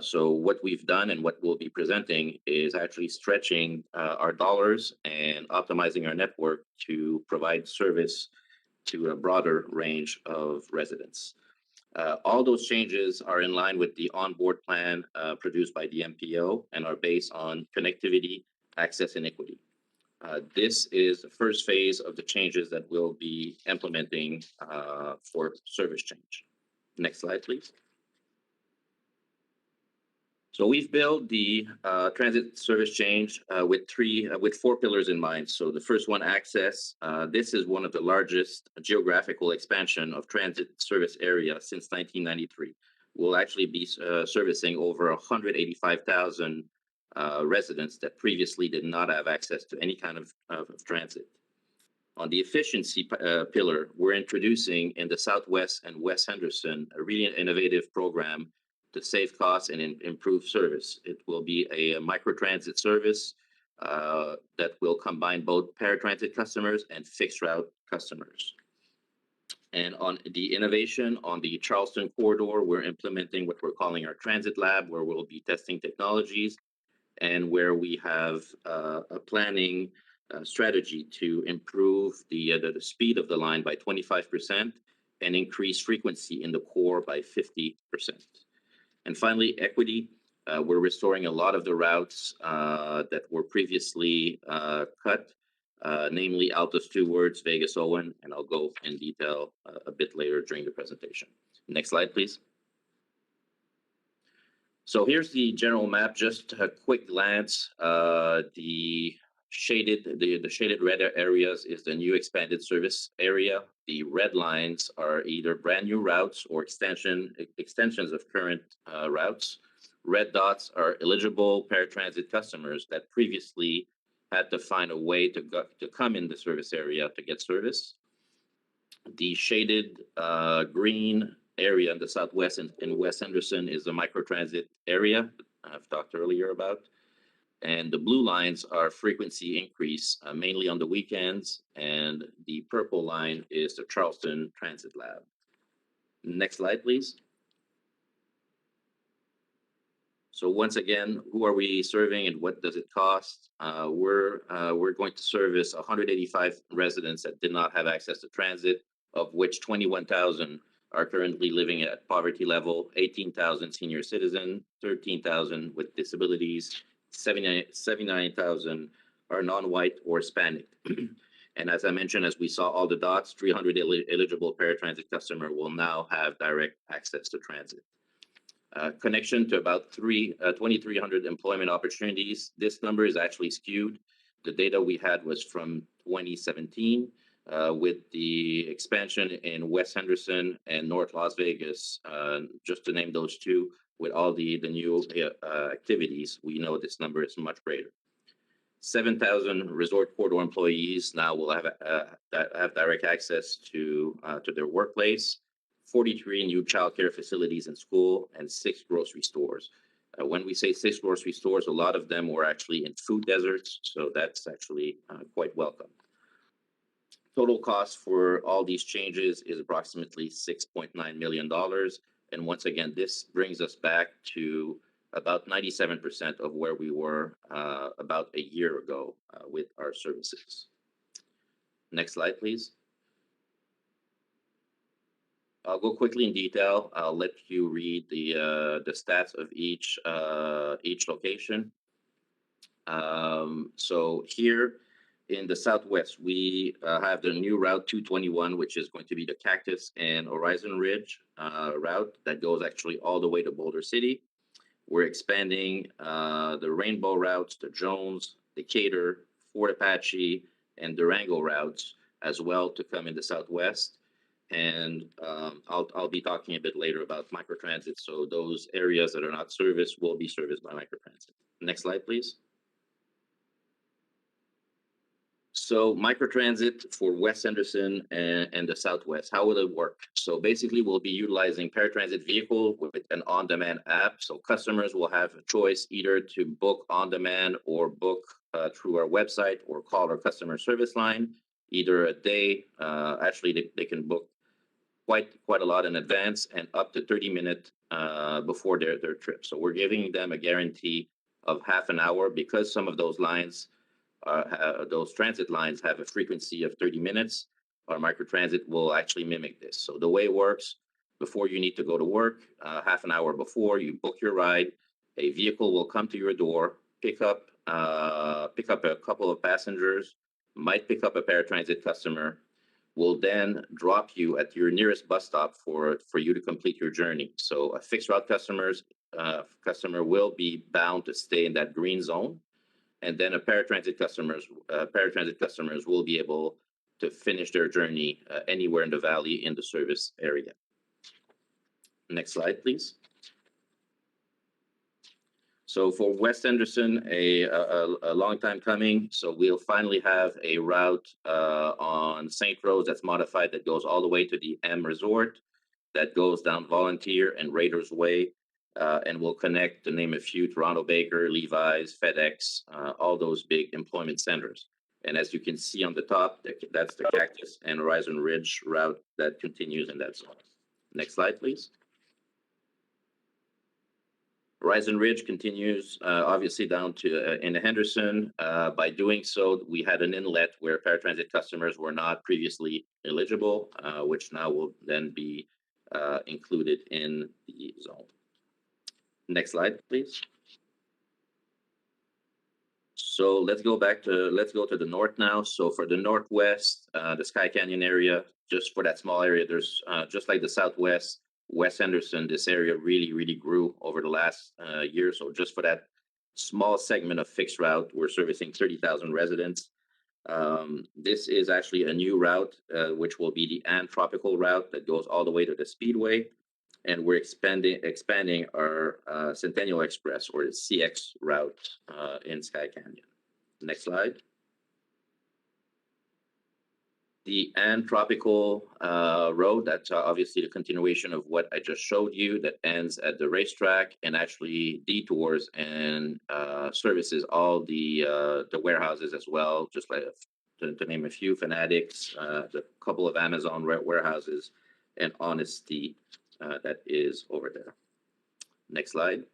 So what we've done and what we'll be presenting is actually stretching our dollars and optimizing our network to provide service to a broader range of residents. All those changes are in line with the onboard plan produced by the MPO and are based on connectivity, access, and equity. This is the first phase of the changes that we'll be implementing for service change. Next slide, please. So we've built the transit service change with 4 pillars in mind. So the first one, access. This is one of the largest geographical expansion of transit service area since 1993. We'll actually be servicing over 185,000 residents that previously did not have access to any kind of transit. On the efficiency pillar, we're introducing in the Southwest and West Henderson a really innovative program to save costs and improve service. It will be a microtransit service that will combine both paratransit customers and fixed route customers. And on the innovation on the Charleston corridor, we're implementing what we're calling our transit lab, where we'll be testing technologies and where we have a planning strategy to improve the speed of the line by 25% and increase frequency in the core by 50%. And finally, equity. We're restoring a lot of the routes that were previously cut, namely Alta Stewards, Vegas Owen, and I'll go in detail a bit later during the presentation. Next slide, please. So here's the general map, just a quick glance. The shaded red areas is the new expanded service area. The red lines are either brand new routes or extensions of current routes. Red dots are eligible paratransit customers that previously had to find a way to come in the service area to get service. The shaded green area in the Southwest and in West Henderson is the microtransit area I've talked earlier about. And the blue lines are frequency increase, mainly on the weekends. And the purple line is the Charleston Transit Lab. Next slide, please. So once again, who are we serving and what does it cost? We're going to service 185 residents that did not have access to transit, of which 21,000 are currently living at poverty level, 18,000 senior citizen, 13,000 with disabilities, 79,000 are non-white or Hispanic. And as I mentioned, as we saw all the dots, 300 eligible paratransit customer will now have direct access to transit. Connection to about 2,300 employment opportunities. This number is actually skewed. The data we had was from 2017 with the expansion in West Henderson and North Las Vegas, just to name those two, with all the new activities, we know this number is much greater. 7,000 resort corridor employees now will have direct access to their workplace. 43 new childcare facilities and school, and 6 grocery stores. When we say 6 grocery stores, a lot of them were actually in food deserts, so that's actually quite welcome. Total cost for all these changes is approximately $6.9 million. And once again, this brings us back to about 97% of where we were about a year ago with our services. Next slide, please. I'll go quickly in detail. I'll let you read the stats of each location. So here in the Southwest, we have the new Route 221, which is going to be the Cactus and Horizon Ridge route that goes actually all the way to Boulder City. We're expanding the Rainbow routes, the Jones, Decatur, Fort Apache, and Durango routes as well to come in the Southwest. And I'll be talking a bit later about microtransit. So those areas that are not serviced will be serviced by microtransit. Next slide, please. So microtransit for West Henderson and the Southwest, how will it work? So basically we'll be utilizing paratransit vehicle with an on-demand app. So customers will have a choice either to book on demand or book through our website or call our customer service line, either a day, actually they can book quite a lot in advance and up to 30 minutes before their trip. So we're giving them a guarantee of half an hour because some of those lines, those transit lines have a frequency of 30 minutes. Our microtransit will actually mimic this. So the way it works, before you need to go to work, half an hour before you book your ride, a vehicle will come to your door, pick up a couple of passengers, might pick up a paratransit customer, will then drop you at your nearest bus stop for you to complete your journey. So a fixed route customer will be bound to stay in that green zone. And then paratransit customers will be able to finish their journey anywhere in the valley in the service area. Next slide, please. So for West Henderson, a long time coming. So we'll finally have a route on St. Rose that's modified that goes all the way to the M Resort, that goes down Volunteer and Raiders Way, and will connect, to name a few, Toronto Baker, Levi's, FedEx, all those big employment centers. And as you can see on the top, that's the Cactus and Horizon Ridge route that continues in that zone. Next slide, please. Horizon Ridge continues obviously down to in Henderson. By doing so, we had an inlet where paratransit customers were not previously eligible, which now will then be included in the zone. Next slide, please. So let's go to the north now. So for the Northwest, the Sky Canyon area, just for that small area, there's just like the Southwest, West Henderson, this area really grew over the last year. So just for that small segment of fixed route, we're servicing 30,000 residents. This is actually a new route, which will be the Ann Tropical route that goes all the way to the Speedway. And we're expanding our Centennial Express, or the CX route in Sky Canyon. Next slide. The Ann Tropical road, that's obviously the continuation of what I just showed you, that ends at the racetrack and actually detours and services all the warehouses as well, just like to name a few, Fanatics, the couple of Amazon warehouses, and Honesty that is over there. Next slide.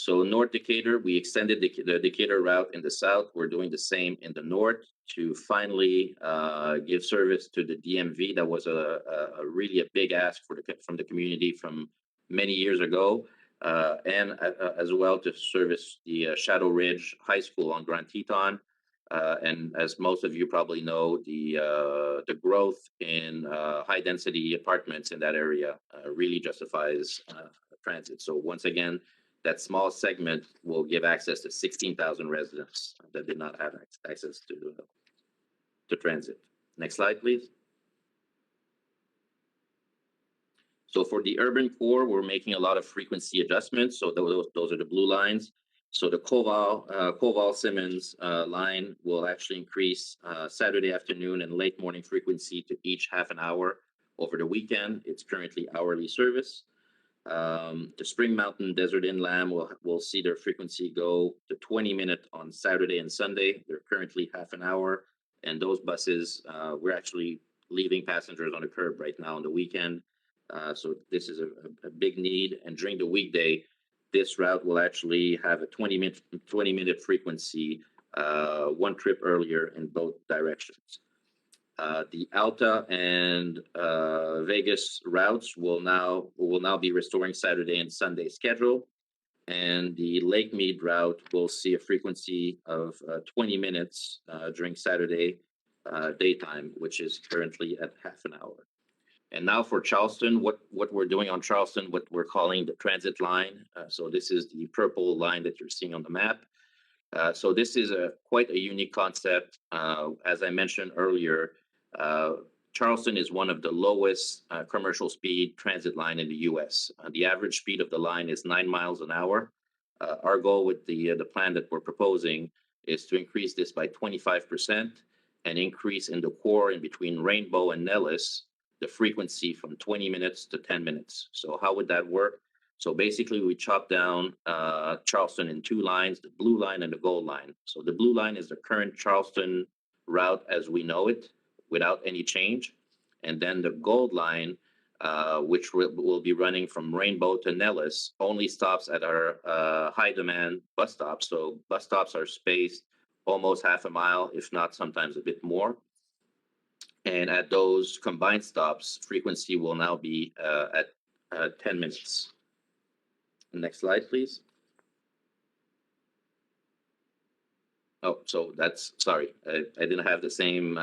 So North Decatur, we extended the Decatur route in the south. We're doing the same in the north to finally give service to the DMV. That was a really a big ask from the community from many years ago, and as well to service the Shadow Ridge High School on Grand Teton. And as most of you probably know, the growth in high density apartments in that area really justifies transit. So once again, that small segment will give access to 16,000 residents that did not have access to transit. Next slide, please. So for the urban core, we're making a lot of frequency adjustments. So those are the blue lines. So the Koval Simmons line will actually increase Saturday afternoon and late morning frequency to each half an hour over the weekend. It's currently hourly service. The Spring Mountain Desert Inn Lamb will see their frequency go to 20-minute on Saturday and Sunday. They're currently half an hour. And those buses, we're actually leaving passengers on the curb right now on the weekend. So this is a big need. And during the weekday, this route will actually have a 20-minute frequency, one trip earlier in both directions. The Alta and Vegas routes will now be restoring Saturday and Sunday schedule, and the Lake Mead route will see a frequency of 20 minutes during Saturday daytime, which is currently at half an hour. And now for Charleston, what we're doing on Charleston, what we're calling the transit line. So this is the purple line that you're seeing on the map. So this is quite a unique concept. As I mentioned earlier, Charleston is one of the lowest commercial speed transit line in the U.S. The average speed of the line is 9 miles an hour. Our goal with the plan that we're proposing is to increase this by 25% and increase in the core in between Rainbow and Nellis the frequency from 20 minutes to 10 minutes. So how would that work? So basically, we chop down Charleston in two lines, the blue line and the gold line. So the blue line is the current Charleston route as we know it, without any change. And then the gold line, which will be running from Rainbow to Nellis, only stops at our high demand bus stops. So bus stops are spaced almost half a mile, if not sometimes a bit more. And at those combined stops, frequency will now be at 10 minutes. Next slide, please. Oh, so that's, sorry, I didn't have the same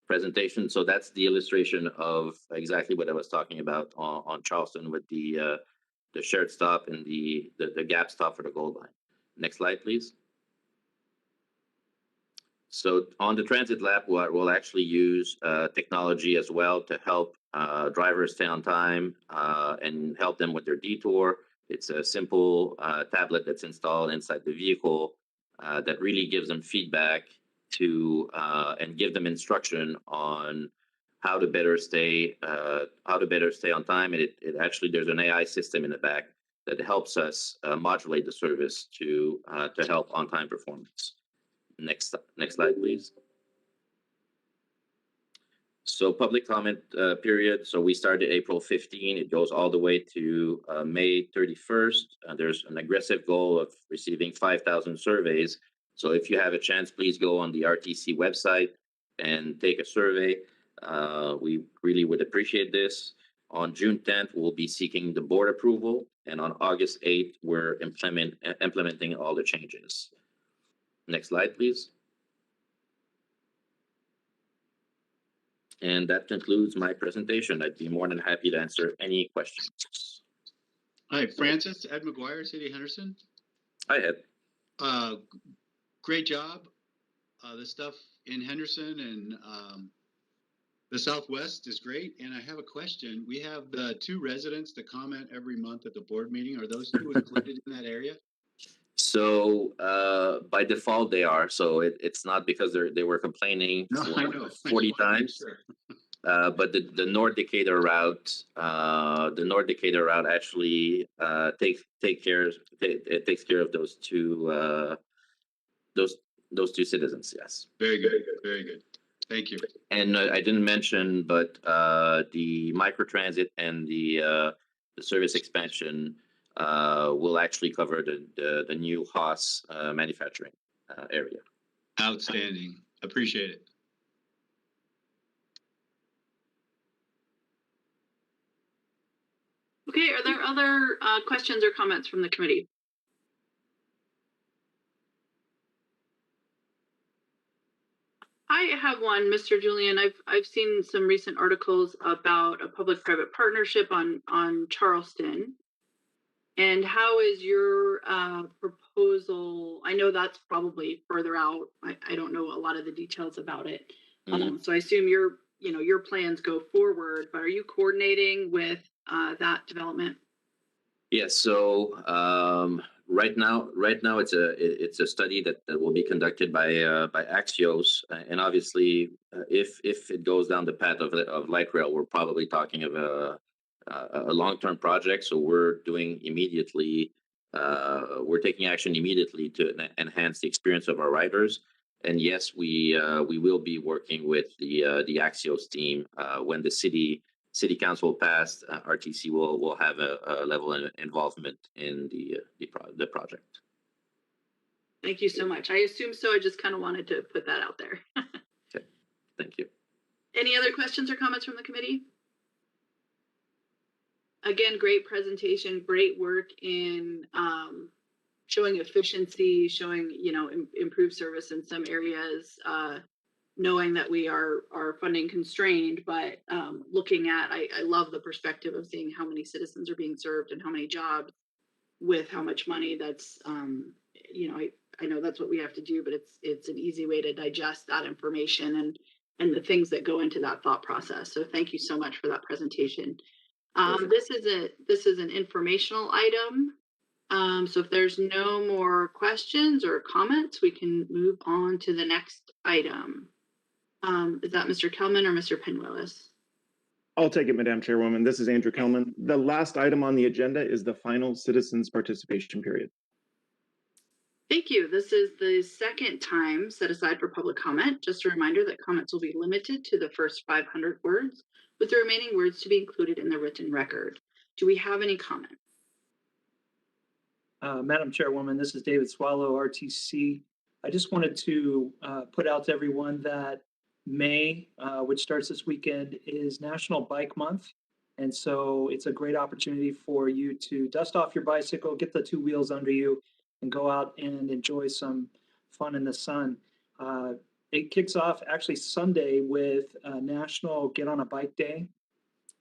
presentation. So that's the illustration of exactly what I was talking about on Charleston with the shared stop and the gap stop for the gold line. Next slide, please. So on the transit lab, we'll actually use technology as well to help drivers stay on time and help them with their detour. It's a simple tablet that's installed inside the vehicle that really gives them feedback to and give them instruction on how to better stay on time. And it actually, there's an AI system in the back that helps us modulate the service to help on-time performance. Next slide, please. So public comment period. So we started April 15. It goes all the way to May 31st. There's an aggressive goal of receiving 5,000 surveys. So if you have a chance, please go on the RTC website and take a survey. We really would appreciate this. On June 10th, we'll be seeking the board approval. And on August 8th, we're implementing all the changes. Next slide, please. And that concludes my presentation. I'd be more than happy to answer any questions. Hi, Francis, Ed McGuire, City of Henderson. Hi, Ed. Great job. The stuff in Henderson and the Southwest is great. And I have a question. We have the 2 residents that comment every month at the board meeting. Are those 2 included in that area? So by default, they are. So it's not because they were complaining 40 times. Sure. But the North Decatur route, actually takes care of those two citizens. Yes. Very good. Very good. Thank you. And I didn't mention, but the microtransit and the service expansion will actually cover the new Haas manufacturing area. Outstanding. Appreciate it. Okay, are there other questions or comments from the committee? I have one, Mr. Julian. I've seen some recent articles about a public-private partnership on Charleston. And how is your proposal? I know that's probably further out. I don't know a lot of the details about it. So I assume your plans go forward, but are you coordinating with that development? Yes. So right now it's a study that will be conducted by Axios, and obviously if it goes down the path of light rail, we're probably talking of a long-term project. So we're doing immediately. We're taking action immediately to enhance the experience of our riders. And yes, we will be working with the Axios team when the city council passed. RTC will have a level of involvement in the project. Thank you so much. I assume so. I just kind of wanted to put that out there. Okay, thank you. Any other questions or comments from the committee? Again, great presentation, great work in showing efficiency, showing improved service in some areas, knowing that we are funding constrained, but looking at, I love the perspective of seeing how many citizens are being served and how many jobs with how much money. That's I know that's what we have to do, but it's an easy way to digest that information and the things that go into that thought process. So thank you so much for that presentation. This is an informational item. So if there's no more questions or comments, we can move on to the next item. Is that Mr. Kelman or Mr. Penwillis? I'll take it, Madam Chairwoman. This is Andrew Kelman. The last item on the agenda is the final citizens participation period. Thank you. This is the second time set aside for public comment. Just a reminder that comments will be limited to the first 500 words, with the remaining words to be included in the written record. Do we have any comments? Madam Chairwoman, this is David Swallow, RTC. I just wanted to put out to everyone that May, which starts this weekend, is National Bike Month. And so it's a great opportunity for you to dust off your bicycle, get the two wheels under you, and go out and enjoy some fun in the sun. It kicks off actually Sunday with National Get on a Bike Day.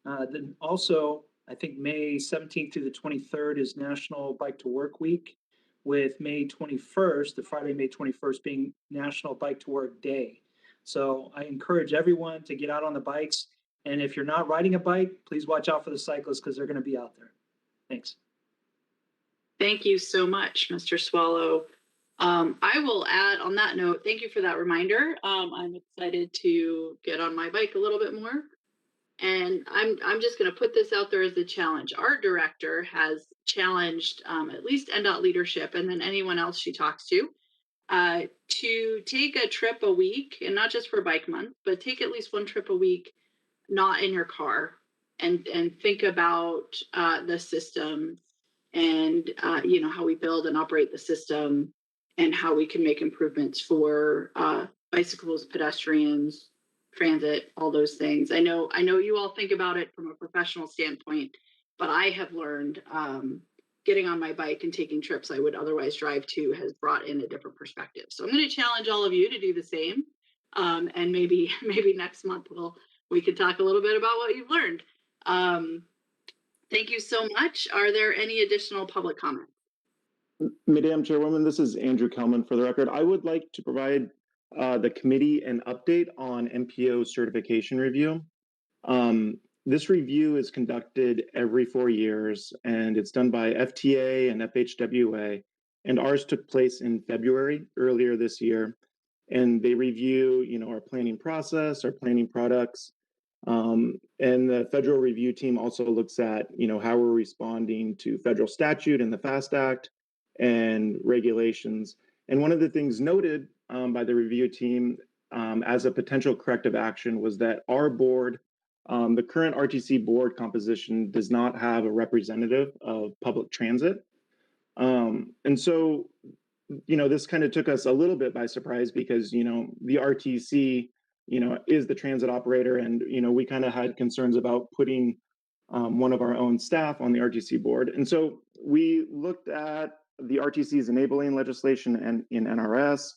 Then also, I think May 17th through the 23rd is National Bike to Work Week, with May 21st, the Friday, May 21st, being National Bike to Work Day. So I encourage everyone to get out on the bikes. And if you're not riding a bike, please watch out for the cyclists because they're going to be out there. Thanks. Thank you so much, Mr. Swallow. I will add on that note, thank you for that reminder. I'm excited to get on my bike a little bit more. And I'm just going to put this out there as a challenge. Our director has challenged at least NDOT leadership and then anyone else she talks to take a trip a week, and not just for Bike Month, but take at least one trip a week, not in your car, and think about the system and how we build and operate the system and how we can make improvements for bicycles, pedestrians, transit, all those things. I know you all think about it from a professional standpoint, but I have learned getting on my bike and taking trips I would otherwise drive to has brought in a different perspective. So I'm going to challenge all of you to do the same. And maybe next month we could talk a little bit about what you've learned. Thank you so much. Are there any additional public comments? Madam Chairwoman, this is Andrew Kelman for the record. I would like to provide the committee an update on MPO certification review. This review is conducted every 4 years, and it's done by FTA and FHWA, and ours took place in February earlier this year. And they review, our planning process, our planning products, and the federal review team also looks at, how we're responding to federal statute and the FAST Act and regulations. And one of the things noted by the review team as a potential corrective action was that our board The current RTC board composition does not have a representative of public transit. And so, this kind of took us a little bit by surprise because, the RTC, is the transit operator. And, we kind of had concerns about putting one of our own staff on the RTC board. And so we looked at the RTC's enabling legislation and in NRS.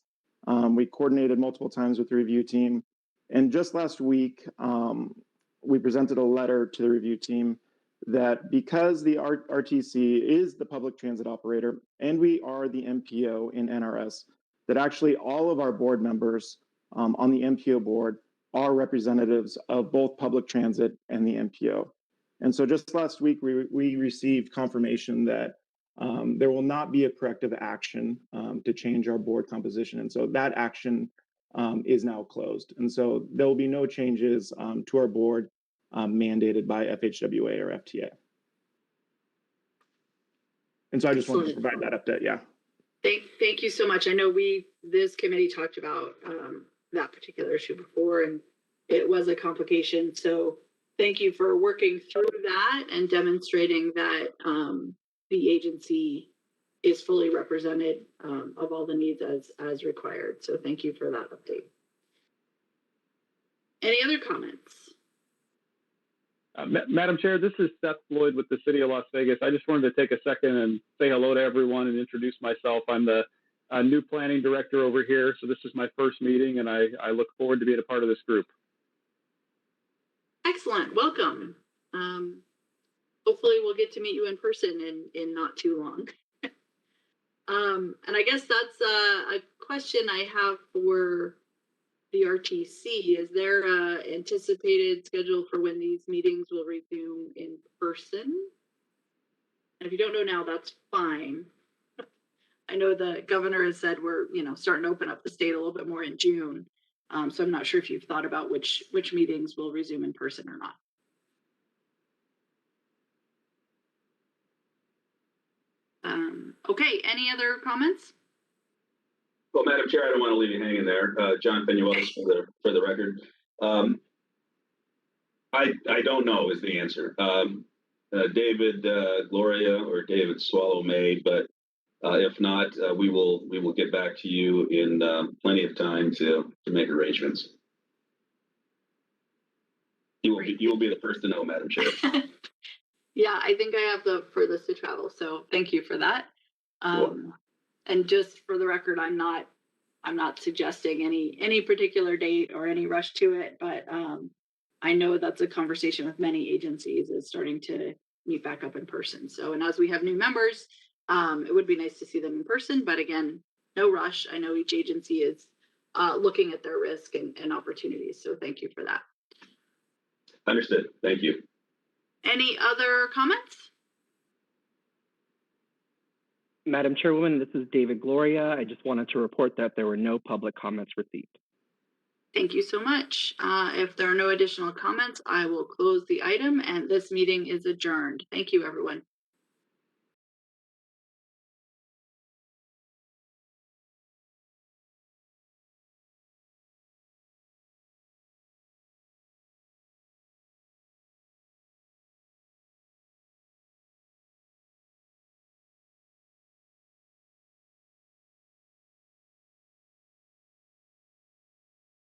We coordinated multiple times with the review team. And just last week, we presented a letter to the review team that because the RTC is the public transit operator and we are the MPO in NRS, that actually all of our board members on the MPO board are representatives of both public transit and the MPO. And so just last week, we received confirmation that there will not be a corrective action to change our board composition. And so that action is now closed. And so there will be no changes to our board mandated by FHWA or FTA. And so I just wanted to provide that update. Yeah. Thank you so much. I know this committee talked about that particular issue before, and it was a complication. So thank you for working through that and demonstrating that the agency is fully represented of all the needs as required. So thank you for that update. Any other comments? Madam Chair, this is Seth Floyd with the City of Las Vegas. I just wanted to take a second and say hello to everyone and introduce myself. I'm the new planning director over here, so this is my first meeting, and I look forward to being a part of this group. Excellent. Welcome. Hopefully we'll get to meet you in person in not too long. And I guess that's a question I have for the RTC. Is there an anticipated schedule for when these meetings will resume in person? And if you don't know now, that's fine. I know the governor has said we're starting to open up the state a little bit more in June. So I'm not sure if you've thought about which meetings will resume in person or not. Okay, any other comments? Well, Madam Chair, I don't want to leave you hanging there. John Penuelos for the record. I don't know is the answer. David Gloria or David Swallow may, but if not, we will get back to you in plenty of time to make arrangements. You will be the first to know, Madam Chair. Yeah, I think I have the furthest to travel, so thank you for that. And just for the record, I'm not suggesting any particular date or any rush to it, but I know that's a conversation with many agencies is starting to meet back up in person. So, and as we have new members, it would be nice to see them in person, but again, no rush. I know each agency is looking at their risk and opportunities. So thank you for that. Understood. Thank you. Any other comments? Madam Chairwoman, this is David Gloria. I just wanted to report that there were no public comments received. Thank you so much. If there are no additional comments, I will close the item and this meeting is adjourned. Thank you, everyone.